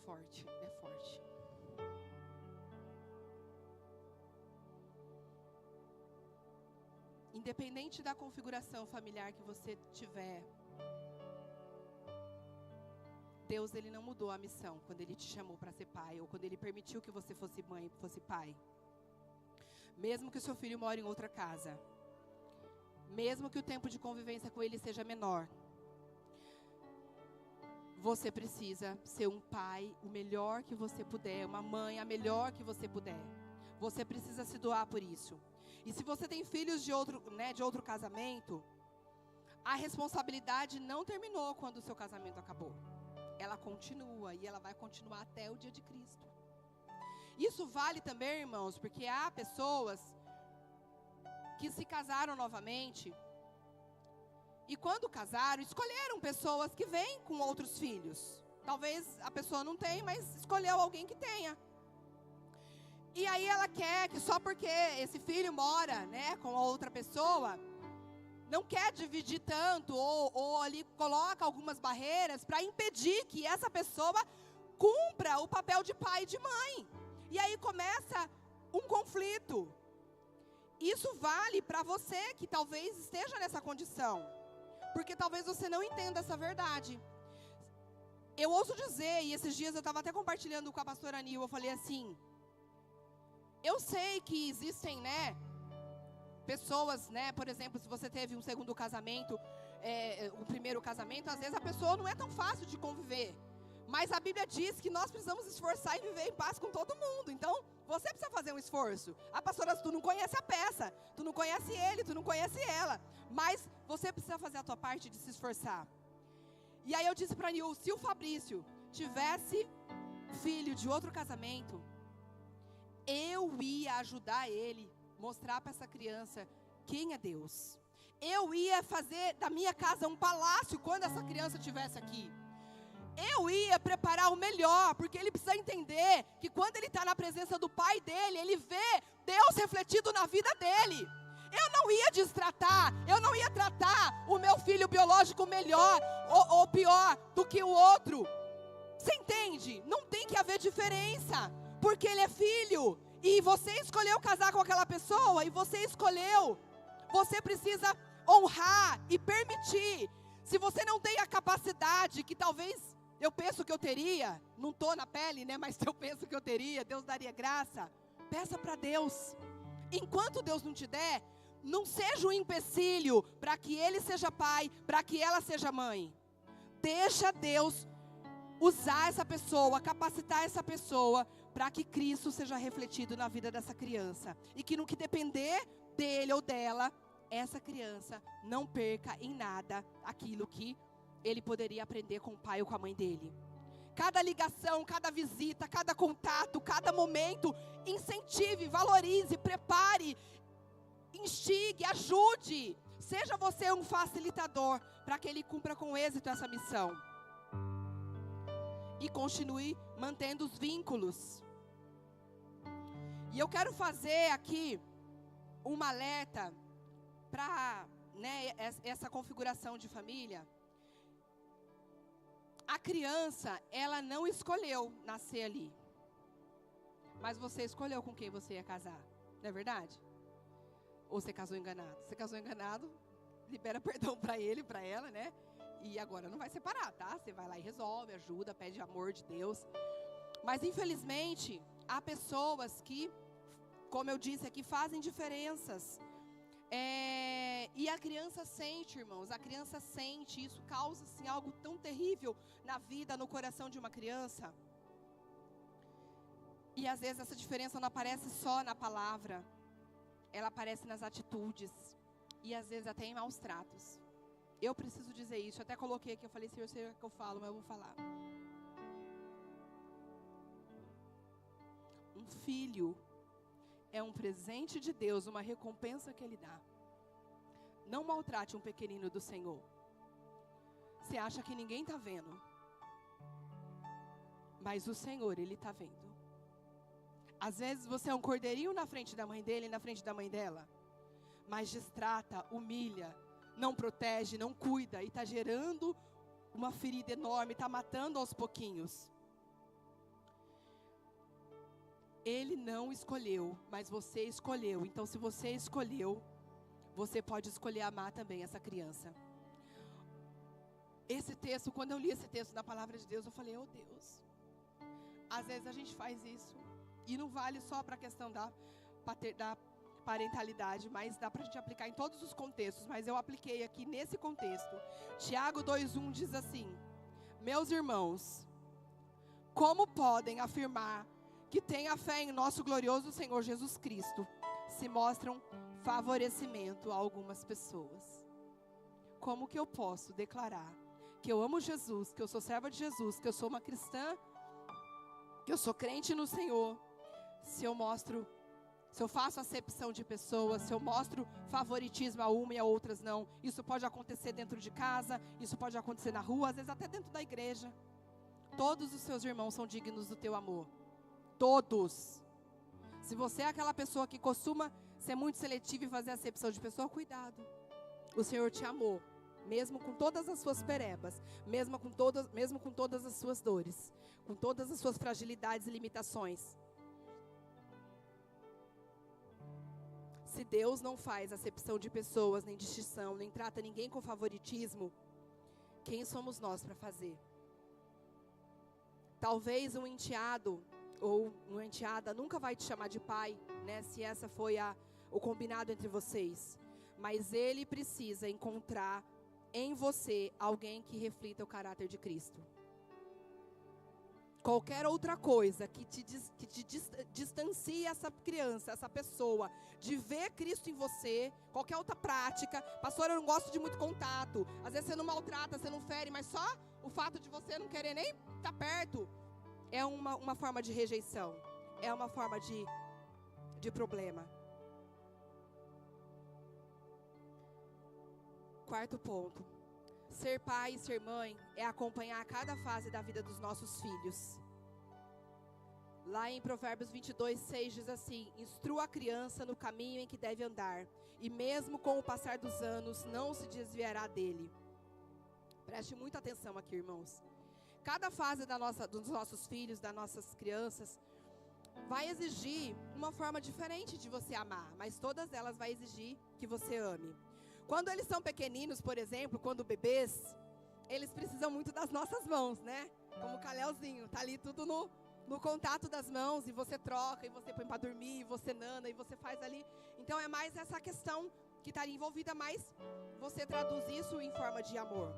forte, é forte. Independente da configuração familiar que você tiver, Deus, ele não mudou a missão quando ele te chamou para ser pai, ou quando ele permitiu que você fosse mãe, fosse pai. Mesmo que o seu filho mora em outra casa, mesmo que o tempo de convivência com ele seja menor, você precisa ser um pai o melhor que você puder, uma mãe a melhor que você puder. Você precisa se doar por isso. E se você tem filhos de outro casamento, a responsabilidade não terminou quando o seu casamento acabou. Ela continua e ela vai continuar até o dia de Cristo. Isso vale também, irmãos, porque há pessoas que se casaram novamente E quando casaram, escolheram pessoas que vêm com outros filhos. Talvez a pessoa não tenha, mas escolheu alguém que tenha. E aí ela quer que só porque esse filho mora, né, com a outra pessoa, não quer dividir tanto, ou ali coloca algumas barreiras para impedir que essa pessoa cumpra o papel de pai e de mãe. E aí começa um conflito. Isso vale para você que talvez esteja nessa condição, porque talvez você não entenda essa verdade. Eu ouso dizer, e esses dias eu estava até compartilhando com a pastora Nil, eu falei assim, eu sei que existem, né, pessoas, né, por exemplo, se você teve um segundo casamento, o primeiro casamento, às vezes a pessoa não é tão fácil de conviver. Mas a Bíblia diz que nós precisamos esforçar e viver em paz com todo mundo. Então, você precisa fazer um esforço. Ah, pastora, tu não conhece a peça, tu não conhece ele, tu não conhece ela. Mas você precisa fazer a tua parte de se esforçar. E aí eu disse para Nil, se o Fabrício tivesse filho de outro casamento, eu ia ajudar ele, mostrar para essa criança quem é Deus. Eu ia fazer da minha casa um palácio quando essa criança estivesse aqui. Eu ia preparar o melhor, porque ele precisa entender que quando ele está na presença do pai dele, ele vê Deus refletido na vida dele. Eu não ia destratar, eu não ia tratar o meu filho biológico melhor ou pior do que o outro. Você entende? Não tem que haver diferença, porque ele é filho. E você escolheu casar com aquela pessoa, e você escolheu. Você precisa honrar e permitir. Se você não tem a capacidade, que talvez eu penso que eu teria, não estou na pele, né? Mas eu penso que eu teria, Deus daria graça. Peça para Deus. Enquanto Deus não te der, não seja um empecilho para que ele seja pai, para que ela seja mãe. Deixa Deus usar essa pessoa, capacitar essa pessoa, para que Cristo seja refletido na vida dessa criança. E que no que depender dele ou dela, essa criança não perca em nada aquilo que ele poderia aprender com o pai ou com a mãe dele. Cada ligação, cada visita, cada contato, cada momento, incentive, valorize, prepare, instigue, ajude. Seja você um facilitador para que ele cumpra com êxito essa missão. E continue mantendo os vínculos. E eu quero fazer aqui um alerta para, né, essa configuração de família. A criança, ela não escolheu nascer ali. Mas você escolheu com quem você ia casar. Não é verdade? Ou você casou enganado? Você casou enganado, libera perdão para ele, para ela, né? E agora não vai separar, tá? Você vai lá e resolve, ajuda, pede amor de Deus. Mas infelizmente, há pessoas que, como eu disse aqui, fazem diferenças. E a criança sente, irmãos, a criança sente, isso causa assim, algo tão terrível na vida, no coração de uma criança. E às vezes essa diferença não aparece só na palavra, ela aparece nas atitudes, e às vezes até em maus tratos. Eu preciso dizer isso, eu até coloquei aqui, eu falei, Senhor, eu sei o que eu falo, mas eu vou falar. Um filho é um presente de Deus, uma recompensa que Ele dá. Não maltrate um pequenino do Senhor. Você acha que ninguém está vendo, mas o Senhor, Ele está vendo. Às vezes você é um cordeirinho na frente da mãe dele e na frente da mãe dela, mas destrata, humilha, não protege, não cuida, e está gerando uma ferida enorme, está matando aos pouquinhos. Ele não escolheu, mas você escolheu. Então, se você escolheu, você pode escolher amar também essa criança. Esse texto, quando eu li esse texto na palavra de Deus, eu falei, oh Deus. Às vezes a gente faz isso, e não vale só para a questão da parentalidade, mas dá para a gente aplicar em todos os contextos. Mas eu apliquei aqui nesse contexto. Tiago 2:1 diz assim: meus irmãos, como podem afirmar que têm a fé em nosso glorioso Senhor Jesus Cristo, se mostram favorecimento a algumas pessoas? Como que eu posso declarar que eu amo Jesus, que eu sou serva de Jesus, que eu sou uma cristã, que eu sou crente no Senhor, se se eu faço acepção de pessoas, se eu mostro favoritismo a uma e a outras não. Isso pode acontecer dentro de casa, isso pode acontecer na rua, às vezes até dentro da igreja. Todos os seus irmãos são dignos do teu amor. Todos. Se você é aquela pessoa que costuma ser muito seletiva e fazer acepção de pessoa, cuidado. O Senhor te amou, mesmo com todas as suas perebas, mesmo com todas as suas dores, com todas as suas fragilidades e limitações. Se Deus não faz acepção de pessoas, nem distinção, nem trata ninguém com favoritismo, quem somos nós para fazer? Talvez um enteado ou uma enteada nunca vai te chamar de pai, né? Se essa foi o combinado entre vocês. Mas ele precisa encontrar em você alguém que reflita o caráter de Cristo. Qualquer outra coisa que te distancie essa criança, essa pessoa, de ver Cristo em você, qualquer outra prática. Pastor, eu não gosto de muito contato. Às vezes você não maltrata, você não fere, mas só o fato de você não querer nem estar perto é uma forma de rejeição. É uma forma de problema. Quarto ponto. Ser pai e ser mãe é acompanhar cada fase da vida dos nossos filhos. Lá em Provérbios 22:6 diz assim: instrua a criança no caminho em que deve andar, e mesmo com o passar dos anos não se desviará dele. Preste muita atenção aqui, irmãos. Cada fase dos nossos filhos, das nossas crianças, vai exigir uma forma diferente de você amar, mas todas elas vai exigir que você ame. Quando eles são pequeninos, por exemplo, quando bebês, eles precisam muito das nossas mãos, né? Como o Calelzinho, tá ali tudo no contato das mãos, e você troca, e você põe para dormir, e você nana, e você faz ali. Então é mais essa questão que estaria envolvida, mais você traduz isso em forma de amor.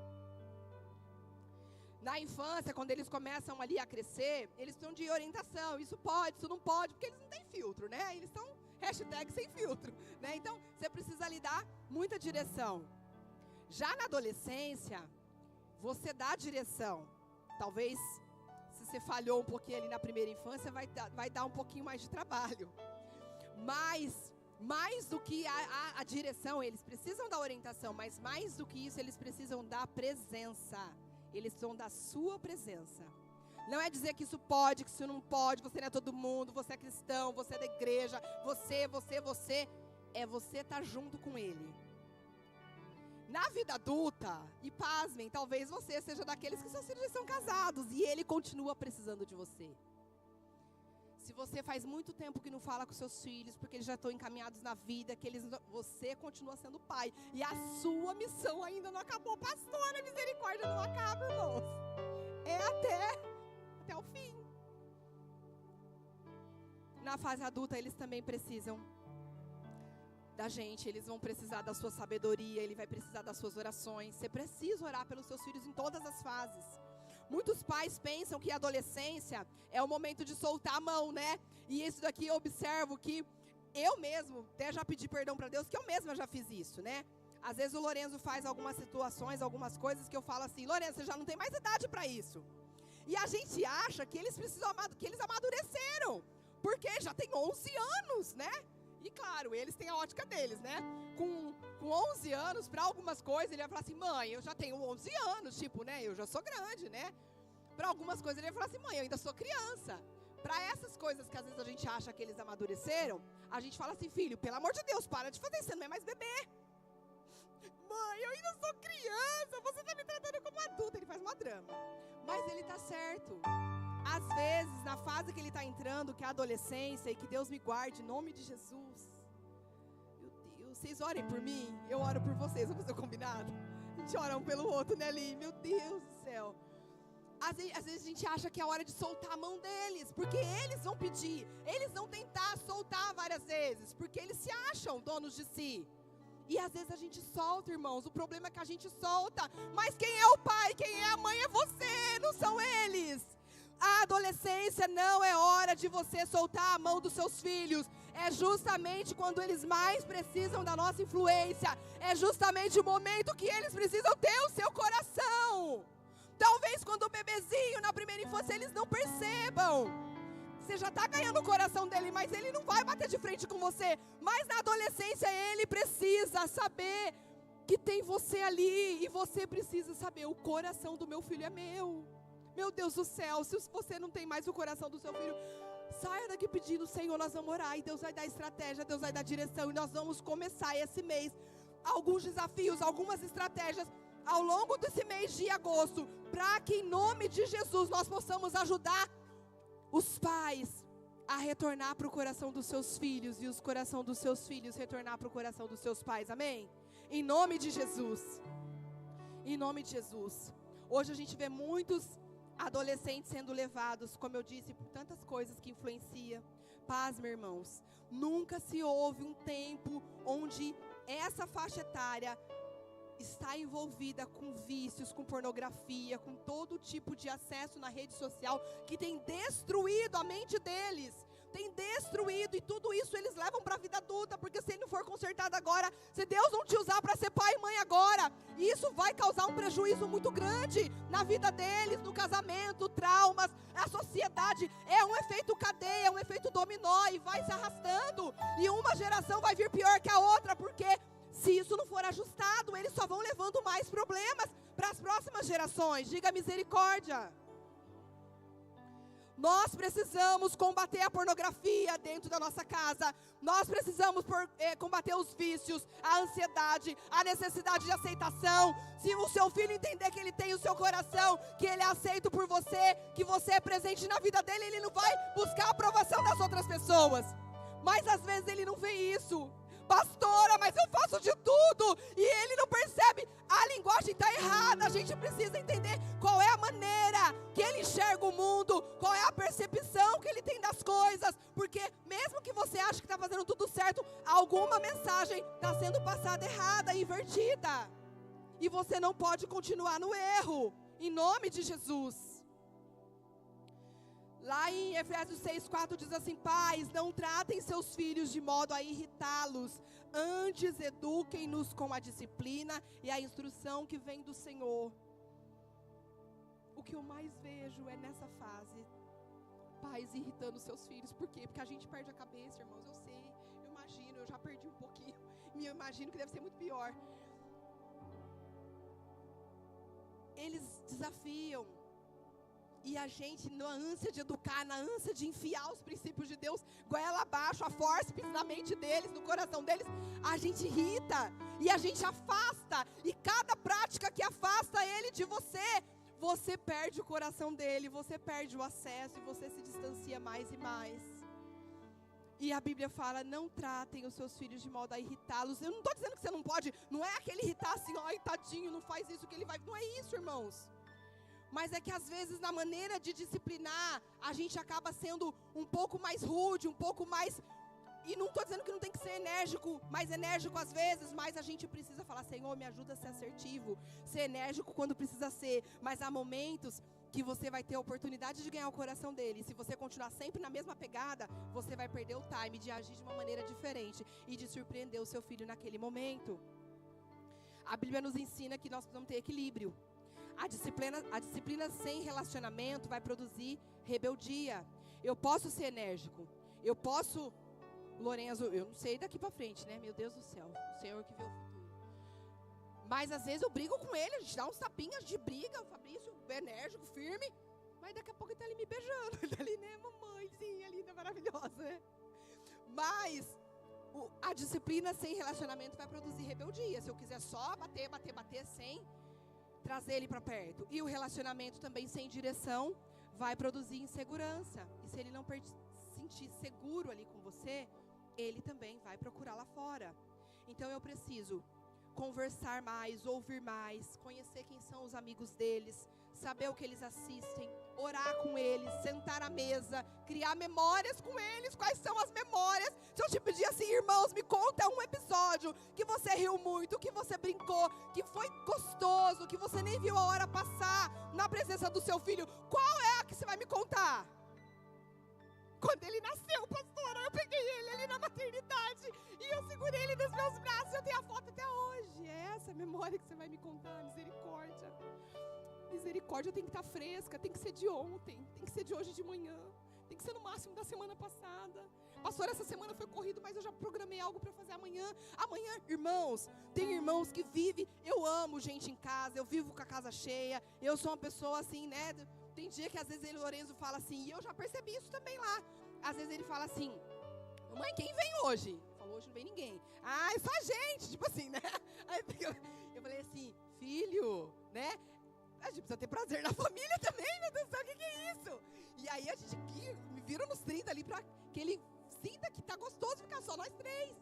Na infância, quando eles começam ali a crescer, eles estão de orientação, isso pode, isso não pode, porque eles não têm filtro, né? Eles estão #sem filtro, né? Então, você precisa lhe dar muita direção. Já na adolescência, você dá direção. Talvez, se você falhou um pouquinho ali na primeira infância, vai dar um pouquinho mais de trabalho. Mas, mais do que a direção, eles precisam da orientação, mas mais do que isso, eles precisam da presença. Eles precisam da sua presença. Não é dizer que isso pode, que isso não pode, você não é todo mundo, você é cristão, você é da igreja, você. É você estar junto com ele. Na vida adulta, e pasmem, talvez você seja daqueles que seus filhos são casados e ele continua precisando de você. Se você faz muito tempo que não fala com seus filhos, porque eles já estão encaminhados na vida, você continua sendo pai. E a sua missão ainda não acabou. Pastora, a misericórdia não acaba, irmãos. É até o fim. Na fase adulta, eles também precisam da gente, eles vão precisar da sua sabedoria, ele vai precisar das suas orações. Você precisa orar pelos seus filhos em todas as fases. Muitos pais pensam que a adolescência é o momento de soltar a mão, né? E isso daqui eu observo que eu mesmo, até já pedi perdão para Deus, que eu mesma já fiz isso, né? Às vezes o Lorenzo faz algumas situações, algumas coisas que eu falo assim: Lorenzo, você já não tem mais idade para isso. E a gente acha que eles precisam, que eles amadureceram, porque já tem 11 anos, né? E claro, eles têm a ótica deles, né? Com 11 anos, para algumas coisas, ele vai falar assim: mãe, eu já tenho 11 anos, tipo, né? Eu já sou grande, né? Para algumas coisas, ele vai falar assim: mãe, eu ainda sou criança. Para essas coisas que às vezes a gente acha que eles amadureceram, a gente fala assim: filho, pelo amor de Deus, para de fazer isso, você não é mais bebê. Mãe, eu ainda sou criança, você está me tratando como adulta. Ele faz uma drama. Mas ele está certo. Às vezes, na fase que ele está entrando, que é a adolescência, e que Deus me guarde, em nome de Jesus. Meu Deus, vocês orem por mim, eu oro por vocês, vamos fazer o combinado? A gente ora um pelo outro, né, Li? Meu Deus do céu. Às vezes a gente acha que é a hora de soltar a mão deles, porque eles vão pedir, eles vão tentar soltar várias vezes, porque eles se acham donos de si. E às vezes a gente solta, irmãos, o problema é que a gente solta, mas quem é o pai, quem é a mãe é você, não são eles. A adolescência não é hora de você soltar a mão dos seus filhos. É justamente quando eles mais precisam da nossa influência. É justamente o momento que eles precisam ter o seu coração. Talvez quando o bebezinho, na primeira infância, eles não percebam. Você já está ganhando o coração dele, mas ele não vai bater de frente com você. Mas na adolescência ele precisa saber que tem você ali, e você precisa saber, o coração do meu filho é meu. Meu Deus do céu, se você não tem mais o coração do seu filho, saia daqui pedindo, Senhor, nós vamos orar, e Deus vai dar estratégia, Deus vai dar direção, e nós vamos começar esse mês, alguns desafios, algumas estratégias, ao longo desse mês de agosto, para que em nome de Jesus, nós possamos ajudar os pais a retornar para o coração dos seus filhos, e os coração dos seus filhos retornar para o coração dos seus pais, amém? Em nome de Jesus, em nome de Jesus. Hoje a gente vê muitos adolescentes sendo levados, como eu disse, por tantas coisas que influenciam. Paz, meus irmãos, nunca se houve um tempo onde essa faixa etária está envolvida com vícios, com pornografia, com todo tipo de acesso na rede social, que tem destruído a mente deles, tem destruído, e tudo isso eles levam para a vida adulta, porque se ele não for consertado agora, se Deus não te usar para ser pai e mãe agora, isso vai causar um prejuízo muito grande na vida deles, no casamento, traumas, a sociedade, é um efeito cadeia, é um efeito dominó, e vai se arrastando, e uma geração vai vir pior que a outra, porque se isso não for ajustado, eles só vão levando mais problemas para as próximas gerações. Diga misericórdia. Nós precisamos combater a pornografia dentro da nossa casa. Nós precisamos combater os vícios, a ansiedade, a necessidade de aceitação. Se o seu filho entender que ele tem o seu coração, que ele é aceito por você, que você é presente na vida dele, ele não vai buscar a aprovação das outras pessoas. Mas às vezes ele não vê isso. Pastora, mas eu faço de tudo, e ele não percebe, a linguagem está errada. A gente precisa entender qual é a maneira que ele enxerga o mundo, qual é a percepção que ele tem das coisas, porque mesmo que você ache que está fazendo tudo certo, alguma mensagem está sendo passada errada, invertida, e você não pode continuar no erro, em nome de Jesus. Lá em Efésios 6:4 diz assim: pais, não tratem seus filhos de modo a irritá-los, antes eduquem-nos com a disciplina e a instrução que vem do Senhor. O que eu mais vejo é nessa fase, pais irritando seus filhos. Por quê? Porque a gente perde a cabeça, irmãos, eu sei, eu imagino, eu já perdi um pouquinho, e eu imagino que deve ser muito pior. Eles desafiam, e a gente, na ânsia de educar, na ânsia de enfiar os princípios de Deus goela abaixo, a forceps na mente deles, no coração deles, a gente irrita, e a gente afasta, e cada prática que afasta ele de você, você perde o coração dele, você perde o acesso, e você se distancia mais e mais. E a Bíblia fala: não tratem os seus filhos de modo a irritá-los. Eu não estou dizendo que você não pode, não é aquele irritar assim, ai tadinho, não faz isso que ele vai, não é isso, irmãos. Mas é que às vezes na maneira de disciplinar, a gente acaba sendo um pouco mais rude, um pouco mais... E não estou dizendo que não tem que ser enérgico, mais enérgico às vezes, mas a gente precisa falar: Senhor, me ajuda a ser assertivo, ser enérgico quando precisa ser. Mas há momentos que você vai ter a oportunidade de ganhar o coração dele. E se você continuar sempre na mesma pegada, você vai perder o time de agir de uma maneira diferente e de surpreender o seu filho naquele momento. A Bíblia nos ensina que nós precisamos ter equilíbrio. A disciplina sem relacionamento vai produzir rebeldia. Eu posso ser enérgico, eu posso, Lorenzo, eu não sei daqui pra frente, né? Meu Deus do céu, o Senhor que vê o futuro. Mas às vezes eu brigo com ele, a gente dá uns tapinhas de briga, o Fabrício enérgico, firme, mas daqui a pouco ele tá ali me beijando, ele tá ali, né, mamãezinha linda, maravilhosa, né? Mas a disciplina sem relacionamento vai produzir rebeldia. Se eu quiser só bater sem trazer ele para perto. E o relacionamento também sem direção vai produzir insegurança. E se ele não sentir seguro ali com você, ele também vai procurar lá fora. Então eu preciso conversar mais, ouvir mais, conhecer quem são os amigos deles, saber o que eles assistem, orar com eles, sentar à mesa, criar memórias com eles. Quais são as memórias? Se eu te pedir assim: irmãos, me conta um episódio que você riu muito, que você brincou, que foi gostoso, que você nem viu a hora passar na presença do seu filho, qual é a que você vai me contar? Quando ele nasceu, pastora, eu peguei ele ali na maternidade e eu segurei ele nos meus braços, eu tenho a foto até hoje. É essa memória que você vai me contar? Misericórdia. Misericórdia tem que estar fresca, tem que ser de ontem, tem que ser de hoje de manhã, Tem que ser no máximo da semana passada. Pastor, essa semana foi corrido, mas eu já programei algo para fazer amanhã. Amanhã, irmãos, tem irmãos que vivem. Eu amo gente em casa, eu vivo com a casa cheia. Eu sou uma pessoa assim, né? Tem dia que às vezes Lorenzo fala assim, e eu já percebi isso também lá. Às vezes ele fala assim, mãe, quem vem hoje? Falou, hoje não vem ninguém. Ah, é só a gente, tipo assim, né? Aí eu falei assim, filho, né? A gente precisa ter prazer na família também, meu Deus do céu, o que é isso? E aí a gente me viram nos 30 ali pra que ele sinta que tá gostoso ficar só nós três.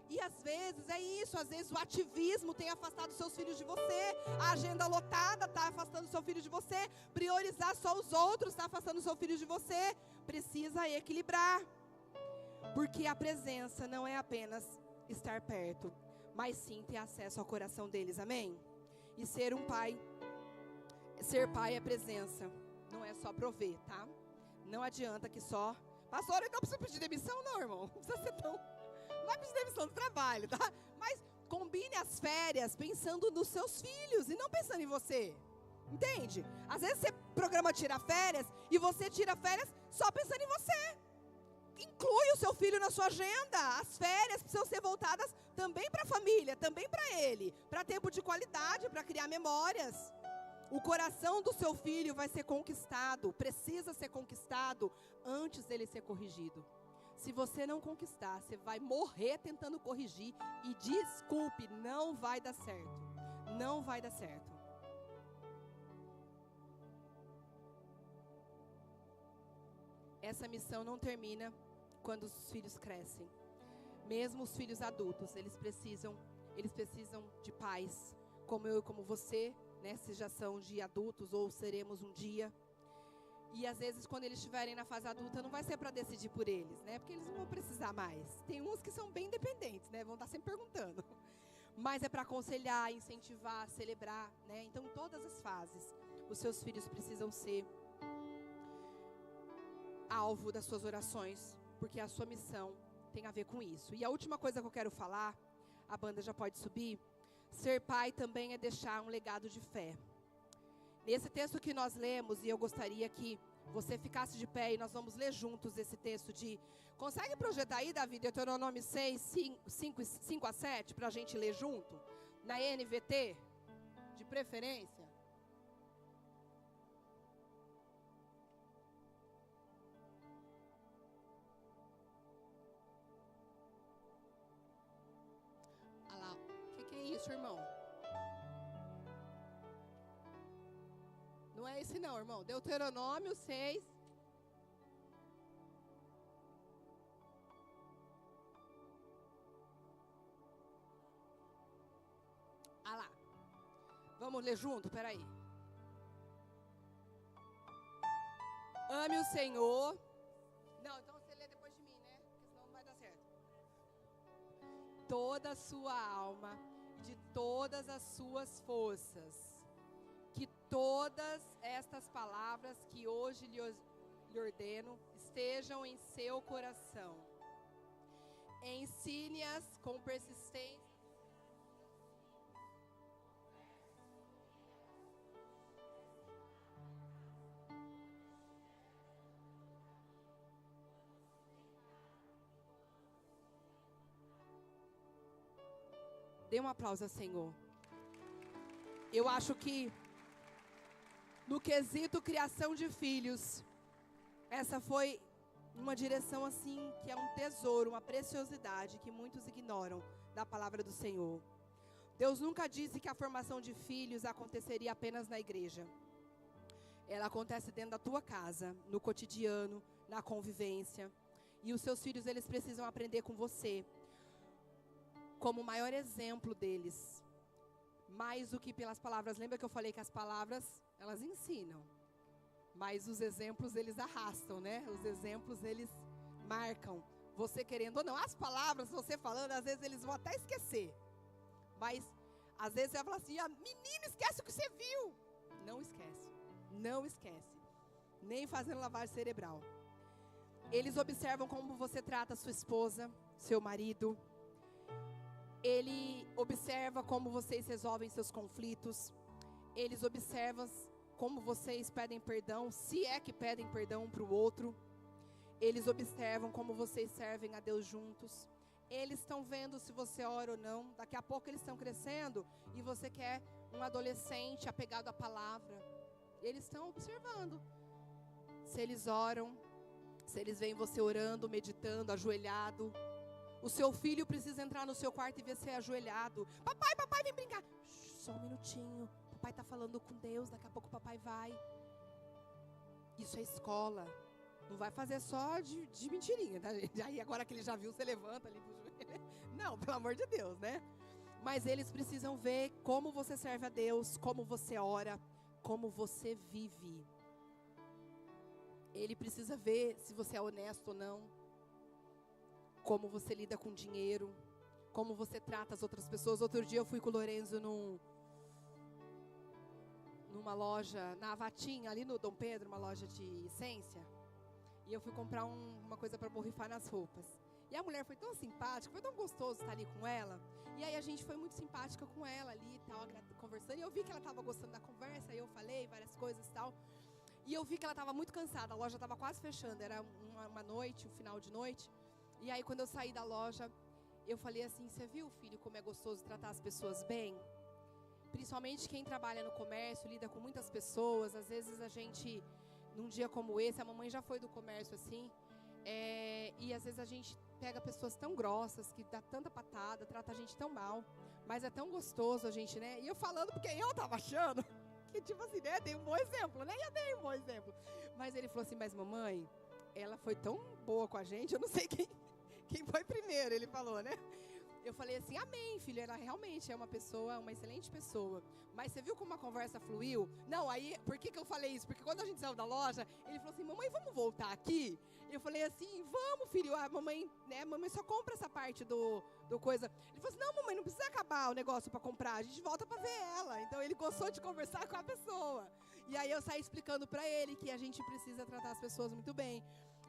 E às vezes é isso, às vezes o ativismo tem afastado seus filhos de você, a agenda lotada está afastando seu filho de você, priorizar só os outros está afastando seu filho de você. Precisa equilibrar, porque a presença não é apenas estar perto, mas sim ter acesso ao coração deles, amém? E ser pai é presença, não é só prover, tá? Não adianta que só, pastor, eu não preciso pedir demissão não, irmão, não precisa ser tão... Não vai pedir demissão do trabalho, tá? Mas combine as férias pensando nos seus filhos e não pensando em você. Entende? Às vezes você programa tirar férias e você tira férias só pensando em você. Inclui o seu filho na sua agenda. As férias precisam ser voltadas também para a família, também para ele. Para tempo de qualidade, para criar memórias. O coração do seu filho vai ser conquistado, precisa ser conquistado antes dele ser corrigido. Se você não conquistar, você vai morrer tentando corrigir e desculpe, não vai dar certo. Não vai dar certo. Essa missão não termina quando os filhos crescem. Mesmo os filhos adultos, eles precisam de pais, como eu e como você, né, se já são de adultos ou seremos um dia. E às vezes quando eles estiverem na fase adulta não vai ser para decidir por eles, né? Porque eles não vão precisar mais. Tem uns que são bem independentes, né? Vão estar sempre perguntando. Mas é para aconselhar, incentivar, celebrar, né? Então em todas as fases, os seus filhos precisam ser alvo das suas orações, porque a sua missão tem a ver com isso. E a última coisa que eu quero falar, a banda já pode subir, ser pai também é deixar um legado de fé. Nesse texto que nós lemos, e eu gostaria que você ficasse de pé e nós vamos ler juntos esse texto de... Consegue projetar aí, Davi, Deuteronômio 6, 5 a 7, para a gente ler junto? Na NVT, de preferência. Olha lá, o que é isso, irmão? Não é esse não, irmão. Deuteronômio 6. Ah lá. Vamos ler junto? Peraí. Ame o Senhor. Não, então você lê depois de mim, né? Porque senão não vai dar certo. Toda a sua alma, de todas as suas forças. Que todas estas palavras que hoje lhe ordeno estejam em seu coração. Ensine-as com persistência. Dê um aplauso ao Senhor. Eu acho que no quesito criação de filhos, essa foi uma direção assim, que é um tesouro, uma preciosidade que muitos ignoram da palavra do Senhor. Deus nunca disse que a formação de filhos aconteceria apenas na igreja. Ela acontece dentro da tua casa, no cotidiano, na convivência. E os seus filhos, eles precisam aprender com você, como o maior exemplo deles. Mais do que pelas palavras. Lembra que eu falei que as palavras, elas ensinam. Mas os exemplos, eles arrastam, né? Os exemplos, eles marcam. Você querendo ou não. As palavras, você falando, às vezes eles vão até esquecer. Mas, às vezes você vai falar assim, menino, esquece o que você viu. Não esquece. Não esquece. Nem fazendo lavagem cerebral. Eles observam como você trata a sua esposa, seu marido. Ele observa como vocês resolvem seus conflitos. Eles observam como vocês pedem perdão, se é que pedem perdão um para o outro. Eles observam como vocês servem a Deus juntos. Eles estão vendo se você ora ou não. Daqui a pouco eles estão crescendo e você quer um adolescente apegado à palavra. Eles estão observando. Se eles oram, se eles veem você orando, meditando, ajoelhado. O seu filho precisa entrar no seu quarto e ver você ajoelhado. Papai, vem brincar. Só um minutinho. Papai está falando com Deus, daqui a pouco o papai vai. Isso é escola. Não vai fazer só de mentirinha, tá, gente? Aí agora que ele já viu, você levanta ali pro joelho. Não, pelo amor de Deus, né? Mas eles precisam ver como você serve a Deus, como você ora, como você vive. Ele precisa ver se você é honesto ou não. Como você lida com dinheiro. Como você trata as outras pessoas. Outro dia eu fui com o Lorenzo numa loja, na Avatinha, ali no Dom Pedro, uma loja de essência. E eu fui comprar uma coisa para borrifar nas roupas. E a mulher foi tão simpática, foi tão gostoso estar ali com ela. E aí a gente foi muito simpática com ela ali e tal, conversando. E eu vi que ela estava gostando da conversa, e eu falei várias coisas e tal. E eu vi que ela estava muito cansada, a loja estava quase fechando, era uma noite, um final de noite. E aí quando eu saí da loja, eu falei assim, você viu, filho, como é gostoso tratar as pessoas bem? Principalmente quem trabalha no comércio, lida com muitas pessoas. Às vezes a gente, num dia como esse, a mamãe já foi do comércio assim, e às vezes a gente pega pessoas tão grossas, que dá tanta patada, trata a gente tão mal, mas é tão gostoso a gente, né? E eu falando porque eu tava achando que tipo assim, né, dei um bom exemplo, né? Eu dei um bom exemplo. Mas ele falou assim, mas mamãe, ela foi tão boa com a gente, eu não sei quem foi primeiro, ele falou, né? Eu falei assim, amém, filho, ela realmente é uma pessoa, uma excelente pessoa. Mas você viu como a conversa fluiu? Não, aí, por que eu falei isso? Porque quando a gente saiu da loja, ele falou assim, mamãe, vamos voltar aqui? Eu falei assim, vamos, filho, a mamãe, né, mamãe só compra essa parte do coisa. Ele falou assim, não, mamãe, não precisa acabar o negócio para comprar, a gente volta para ver ela. Então ele gostou de conversar com a pessoa. E aí eu saí explicando para ele que a gente precisa tratar as pessoas muito bem.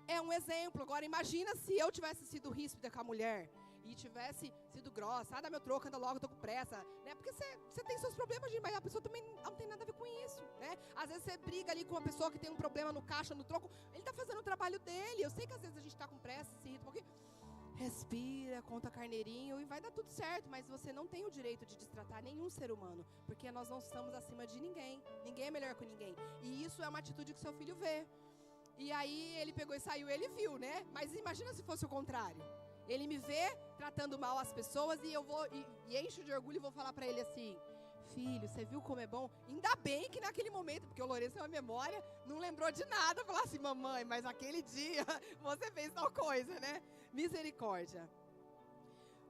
É um exemplo. Agora imagina se eu tivesse sido ríspida com a mulher e tivesse sido grossa, dá meu troco, anda logo, eu tô com pressa, né? Porque você tem seus problemas, mas a pessoa também não tem nada a ver com isso, né? Às vezes você briga ali com uma pessoa que tem um problema no caixa, no troco, ele tá fazendo o trabalho dele. Eu sei que às vezes a gente tá com pressa, se irrita um pouquinho. Respira, conta carneirinho e vai dar tudo certo, mas você não tem o direito de destratar nenhum ser humano, porque nós não estamos acima de ninguém, ninguém é melhor que ninguém, e isso é uma atitude que seu filho vê. E aí ele pegou e saiu, ele viu, né? Mas imagina se fosse o contrário. Ele me vê tratando mal as pessoas e eu vou e encho de orgulho e vou falar pra ele assim, filho, você viu como é bom? Ainda bem que naquele momento, porque o Lourenço tem uma memória, não lembrou de nada, falar assim, mamãe, mas aquele dia você fez tal coisa, né? Misericórdia.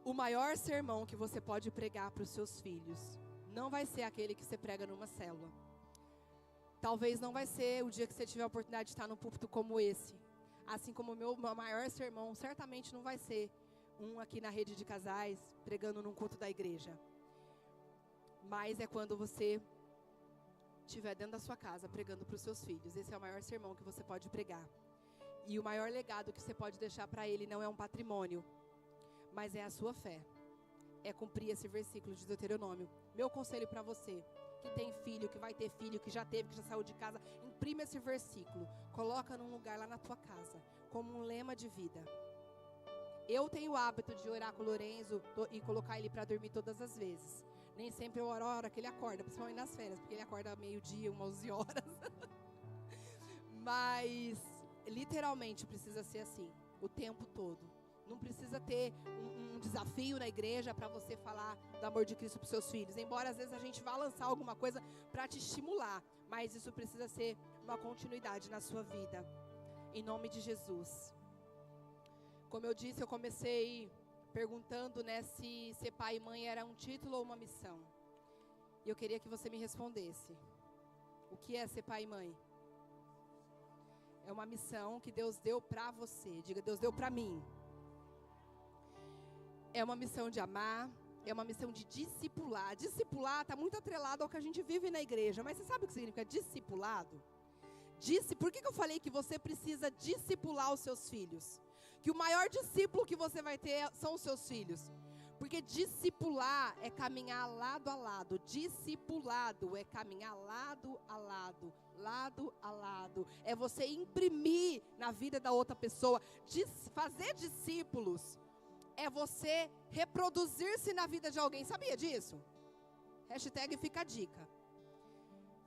O maior sermão que você pode pregar para os seus filhos não vai ser aquele que você prega numa célula. Talvez não vai ser o dia que você tiver a oportunidade de estar num púlpito como esse. Assim como o meu maior sermão, certamente não vai ser um aqui na rede de casais, pregando num culto da igreja. Mas é quando você estiver dentro da sua casa, pregando para os seus filhos. Esse é o maior sermão que você pode pregar. E o maior legado que você pode deixar para ele não é um patrimônio, mas é a sua fé. É cumprir esse versículo de Deuteronômio. Meu conselho para você, que tem filho, que vai ter filho, que já teve, que já saiu de casa, imprime esse versículo, coloca num lugar lá na tua casa, como um lema de vida. Eu tenho o hábito de orar com o Lorenzo e colocar ele para dormir todas as vezes. Nem sempre eu oro a hora que ele acorda, principalmente nas férias, porque ele acorda meio-dia, 11 horas. Mas, literalmente, precisa ser assim, o tempo todo. Não precisa ter um desafio na igreja para você falar do amor de Cristo para os seus filhos. Embora às vezes a gente vá lançar alguma coisa para te estimular. Mas isso precisa ser uma continuidade na sua vida. Em nome de Jesus. Como eu disse, eu comecei perguntando, né, se ser pai e mãe era um título ou uma missão. E eu queria que você me respondesse. O que é ser pai e mãe? É uma missão que Deus deu para você. Diga, Deus deu para mim. É uma missão de amar, é uma missão de discipular. Discipular está muito atrelado ao que a gente vive na igreja. Mas você sabe o que significa discipulado? Por que eu falei que você precisa discipular os seus filhos? Que o maior discípulo que você vai ter são os seus filhos. Porque discipular é caminhar lado a lado. Discipulado é caminhar lado a lado. Lado a lado. É você imprimir na vida da outra pessoa. Fazer discípulos é você reproduzir-se na vida de alguém. Sabia disso? Hashtag fica a dica.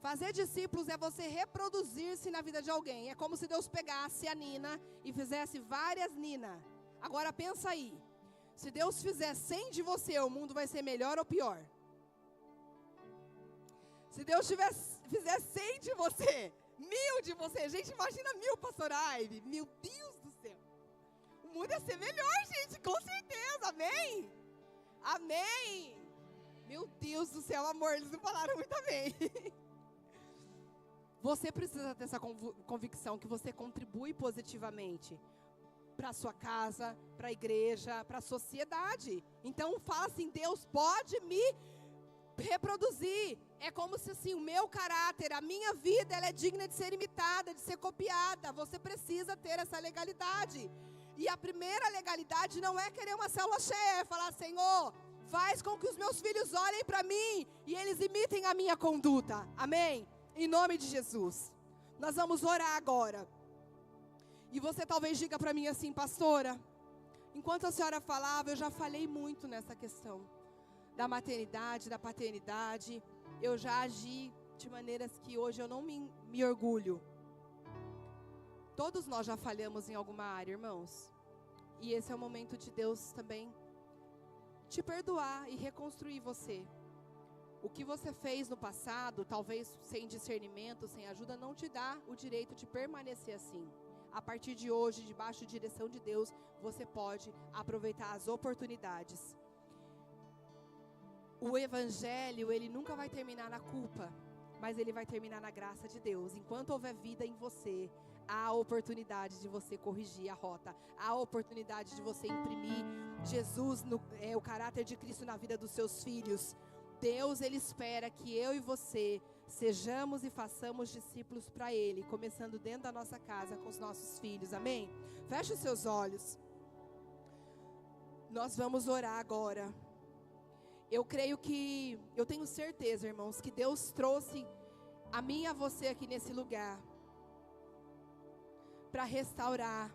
Fazer discípulos é você reproduzir-se na vida de alguém. É como se Deus pegasse a Nina e fizesse várias Nina. Agora pensa aí. Se Deus fizer 100 de você, o mundo vai ser melhor ou pior? Se Deus fizer 100 de você, 1000 de você, gente, imagina 1000, pastor Ive, meu Deus do céu. O mundo ia ser melhor, gente, com certeza, amém? Amém. Meu Deus do céu, amor, eles não falaram muito amém. Você precisa ter essa convicção que você contribui positivamente para a sua casa, para a igreja, para a sociedade. Então fala assim, Deus pode me reproduzir. É como se assim, o meu caráter, a minha vida, ela é digna de ser imitada, de ser copiada. Você precisa ter essa legalidade. E a primeira legalidade não é querer uma célula cheia, é falar, Senhor, faz com que os meus filhos olhem para mim e eles imitem a minha conduta. Amém? Em nome de Jesus. Nós vamos orar agora. E você talvez diga para mim assim, pastora, enquanto a senhora falava, eu já falei muito nessa questão da maternidade, da paternidade. Eu já agi de maneiras que hoje eu não me orgulho. Todos nós já falhamos em alguma área, irmãos. E esse é o momento de Deus também te perdoar e reconstruir você. O que você fez no passado, talvez sem discernimento, sem ajuda, não te dá o direito de permanecer assim. A partir de hoje, debaixo de direção de Deus, você pode aproveitar as oportunidades. O evangelho, ele nunca vai terminar na culpa, mas ele vai terminar na graça de Deus. Enquanto houver vida em você, há a oportunidade de você corrigir a rota. Há a oportunidade de você imprimir Jesus, o caráter de Cristo na vida dos seus filhos. Deus, ele espera que eu e você sejamos e façamos discípulos para Ele, começando dentro da nossa casa com os nossos filhos, amém? Feche os seus olhos. Nós vamos orar agora. Eu tenho certeza, irmãos, que Deus trouxe a mim e a você aqui nesse lugar para restaurar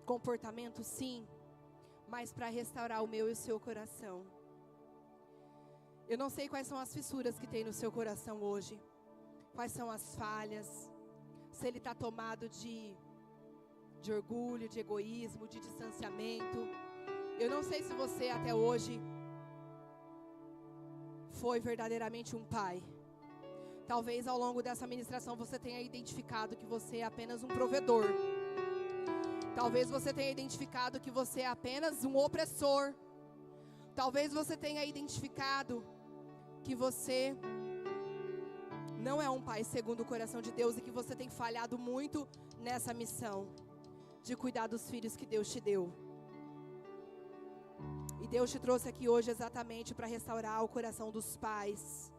comportamento, sim, mas para restaurar o meu e o seu coração. Eu não sei quais são as fissuras que tem no seu coração hoje. Quais são as falhas. Se ele está tomado de orgulho, de egoísmo, de distanciamento. Eu não sei se você até hoje foi verdadeiramente um pai. Talvez ao longo dessa ministração você tenha identificado que você é apenas um provedor. Talvez você tenha identificado que você é apenas um opressor. Talvez você tenha identificado que você não é um pai segundo o coração de Deus e que você tem falhado muito nessa missão de cuidar dos filhos que Deus te deu. E Deus te trouxe aqui hoje exatamente para restaurar o coração dos pais.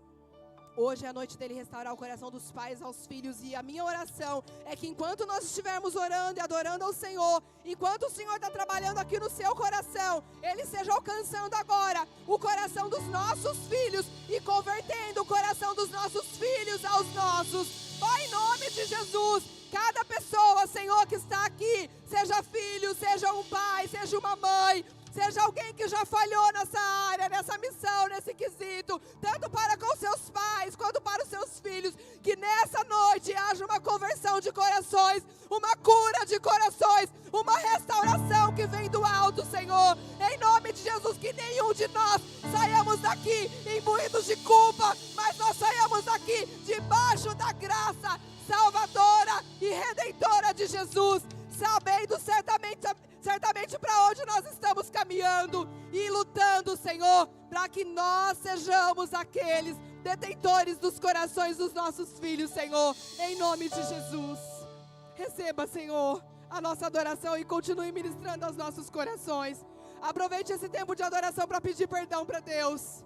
Hoje é a noite dele restaurar o coração dos pais aos filhos. E a minha oração é que enquanto nós estivermos orando e adorando ao Senhor, enquanto o Senhor está trabalhando aqui no seu coração, Ele esteja alcançando agora o coração dos nossos filhos e convertendo o coração dos nossos filhos aos nossos. Pai, em nome de Jesus, cada pessoa, Senhor, que está aqui, seja filho, seja um pai, seja uma mãe, seja alguém que já falhou nessa área, nessa missão, nesse quesito, tanto para com seus pais, quanto para os seus filhos, que nessa noite haja uma conversão de corações, uma cura de corações, uma restauração que vem do alto, Senhor, em nome de Jesus, que nenhum de nós saiamos daqui imbuídos de culpa, mas nós saiamos daqui debaixo da graça salvadora e redentora de Jesus, sabendo certamente para onde nós estamos caminhando e lutando, Senhor, para que nós sejamos aqueles detentores dos corações dos nossos filhos, Senhor, em nome de Jesus. Receba, Senhor, a nossa adoração e continue ministrando aos nossos corações. Aproveite esse tempo de adoração para pedir perdão para Deus.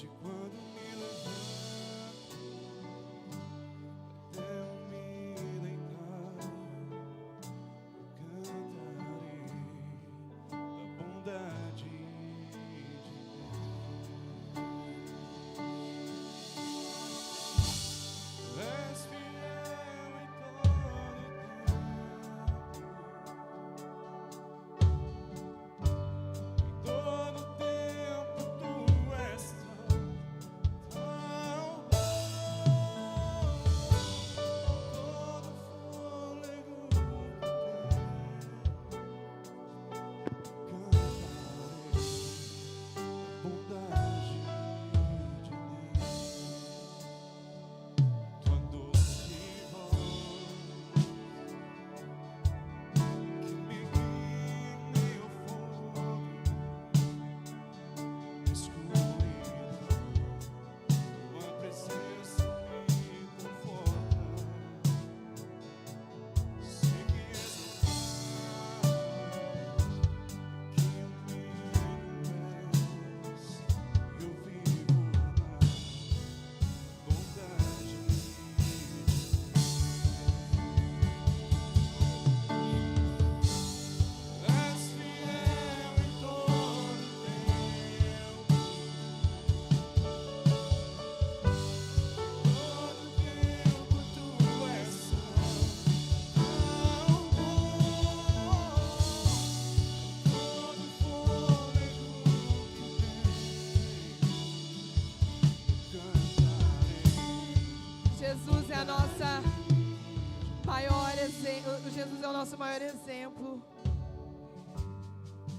de quando me levanto até eu me deitar, cantarei da bondade de Deus. És fiel em todo tempo, tu és tão bom. Todo fôlego que tenho, cantarei bondade de Deus. Tua doce voz que me guia em meio ao fogo, escuridão, tua presença me conforta. Sei que és o Pai, que o meu és, e eu vivo na bondade de Deus. És fiel em todo tempo, tu és tão bom. Todo fôlego que tenho, cantarei. Jesus é a nossa maior exemplo. Jesus é o nosso maior exemplo.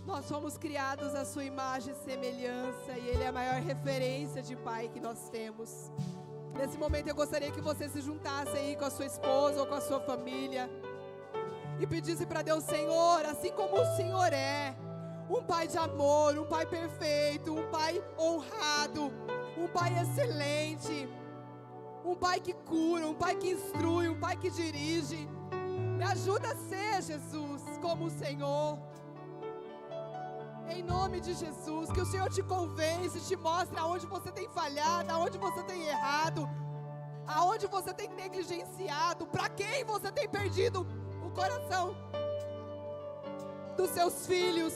Nós fomos criados à sua imagem e semelhança, e Ele é a maior referência de pai que nós temos. Nesse momento eu gostaria que você se juntasse aí com a sua esposa ou com a sua família e pedisse para Deus: Senhor, assim como o Senhor é um pai de amor, um pai perfeito, um pai honrado, um pai excelente, um pai que cura, um pai que instrui, um pai que dirige. Me ajuda a ser, Jesus, como o Senhor. Em nome de Jesus, que o Senhor te convence, te mostre aonde você tem falhado, aonde você tem errado, aonde você tem negligenciado, para quem você tem perdido o coração dos seus filhos.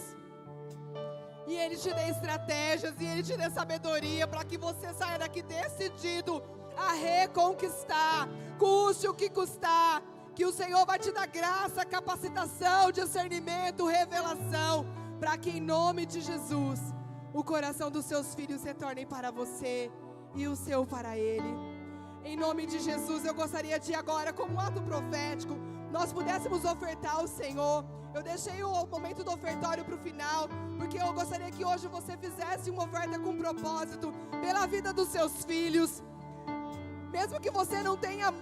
E Ele te dê estratégias, e Ele te dê sabedoria, para que você saia daqui decidido a reconquistar, custe o que custar, que o Senhor vai te dar graça, capacitação, discernimento, revelação, para que em nome de Jesus, o coração dos seus filhos retornem para você e o seu para Ele. Em nome de Jesus, eu gostaria de agora, como um ato profético, nós pudéssemos ofertar ao Senhor. Eu deixei o momento do ofertório para o final, porque eu gostaria que hoje você fizesse uma oferta com propósito, pela vida dos seus filhos. Mesmo que você não tenha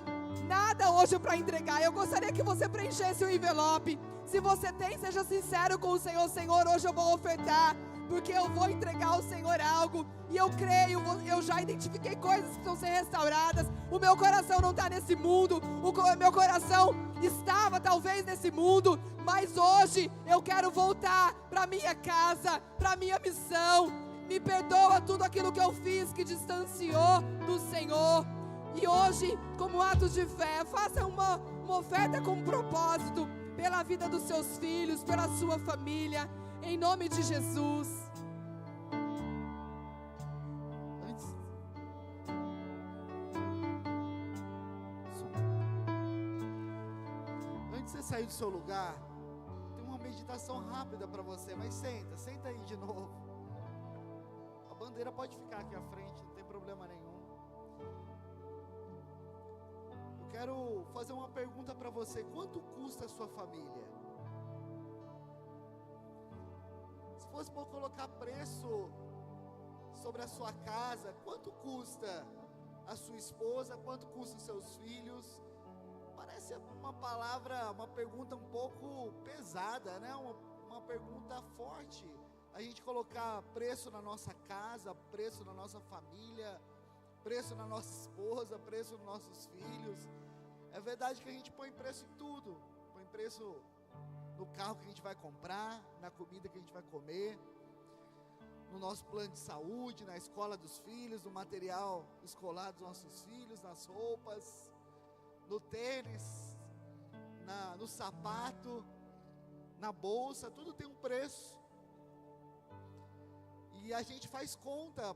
nada hoje para entregar, eu gostaria que você preenchesse o envelope. Se você tem, seja sincero com o Senhor: Senhor, hoje eu vou ofertar, porque eu vou entregar ao Senhor algo, e eu creio, eu já identifiquei coisas que precisam ser restauradas. O meu coração não está nesse mundo, o meu coração estava talvez nesse mundo, mas hoje eu quero voltar para minha casa, para minha missão. Me perdoa tudo aquilo que eu fiz que distanciou do Senhor. E hoje, como ato de fé, faça uma oferta com propósito, pela vida dos seus filhos, pela sua família, em nome de Jesus. Antes de você sair do seu lugar, tem uma meditação rápida para você, mas senta aí de novo. A bandeira pode ficar aqui à frente, não tem problema nenhum. Quero fazer uma pergunta para você: quanto custa a sua família? Se fosse por colocar preço sobre a sua casa, quanto custa a sua esposa? Quanto custa os seus filhos? Parece uma palavra, uma pergunta um pouco pesada, né? Uma pergunta forte. A gente colocar preço na nossa casa, preço na nossa família, preço na nossa esposa, preço nos nossos filhos. É verdade que a gente põe preço em tudo, põe preço no carro que a gente vai comprar, na comida que a gente vai comer. no nosso plano de saúde, na escola dos filhos, no material escolar dos nossos filhos, nas roupas, no tênis, no sapato, na bolsa, tudo tem um preço. E a gente faz conta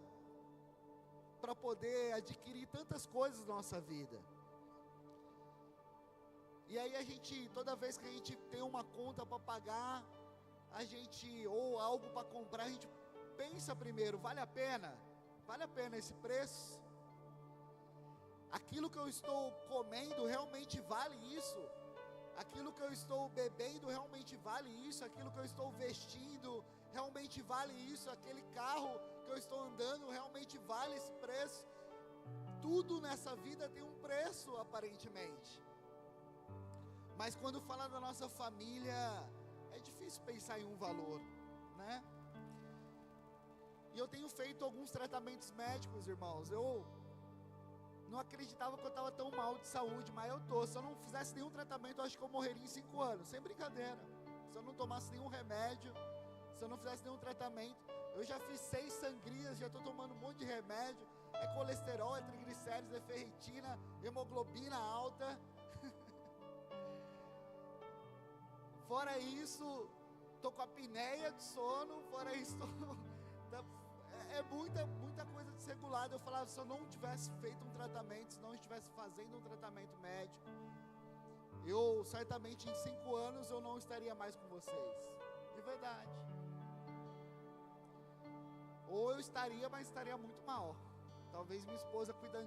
para poder adquirir tantas coisas na nossa vida. E aí a gente, toda vez que a gente tem uma conta para pagar, a gente, ou algo para comprar, a gente pensa primeiro, vale a pena? Vale a pena esse preço? Aquilo que eu estou comendo realmente vale isso? Aquilo que eu estou bebendo realmente vale isso? Aquilo que eu estou vestindo realmente vale isso? Aquele carro que eu estou andando realmente vale esse preço? Tudo nessa vida tem um preço, aparentemente. Mas quando fala da nossa família, é difícil pensar em um valor, né? E eu tenho feito alguns tratamentos médicos, irmãos. Eu não acreditava que eu estava tão mal de saúde, mas eu tô. Se eu não fizesse nenhum tratamento, eu acho que eu morreria em 5 anos, sem brincadeira. Se eu não tomasse nenhum remédio, se eu não fizesse nenhum tratamento, eu já fiz 6 sangrias, já estou tomando um monte de remédio. É colesterol, é triglicéridos, é ferritina, hemoglobina alta. Fora isso, tô com apneia de sono. Fora isso, é muita coisa desregulada. Eu falava, se eu não tivesse feito um tratamento, se não estivesse fazendo um tratamento médico, eu certamente em 5 anos eu não estaria mais com vocês. De verdade. Ou eu estaria, mas estaria muito mal. Talvez minha esposa cuidando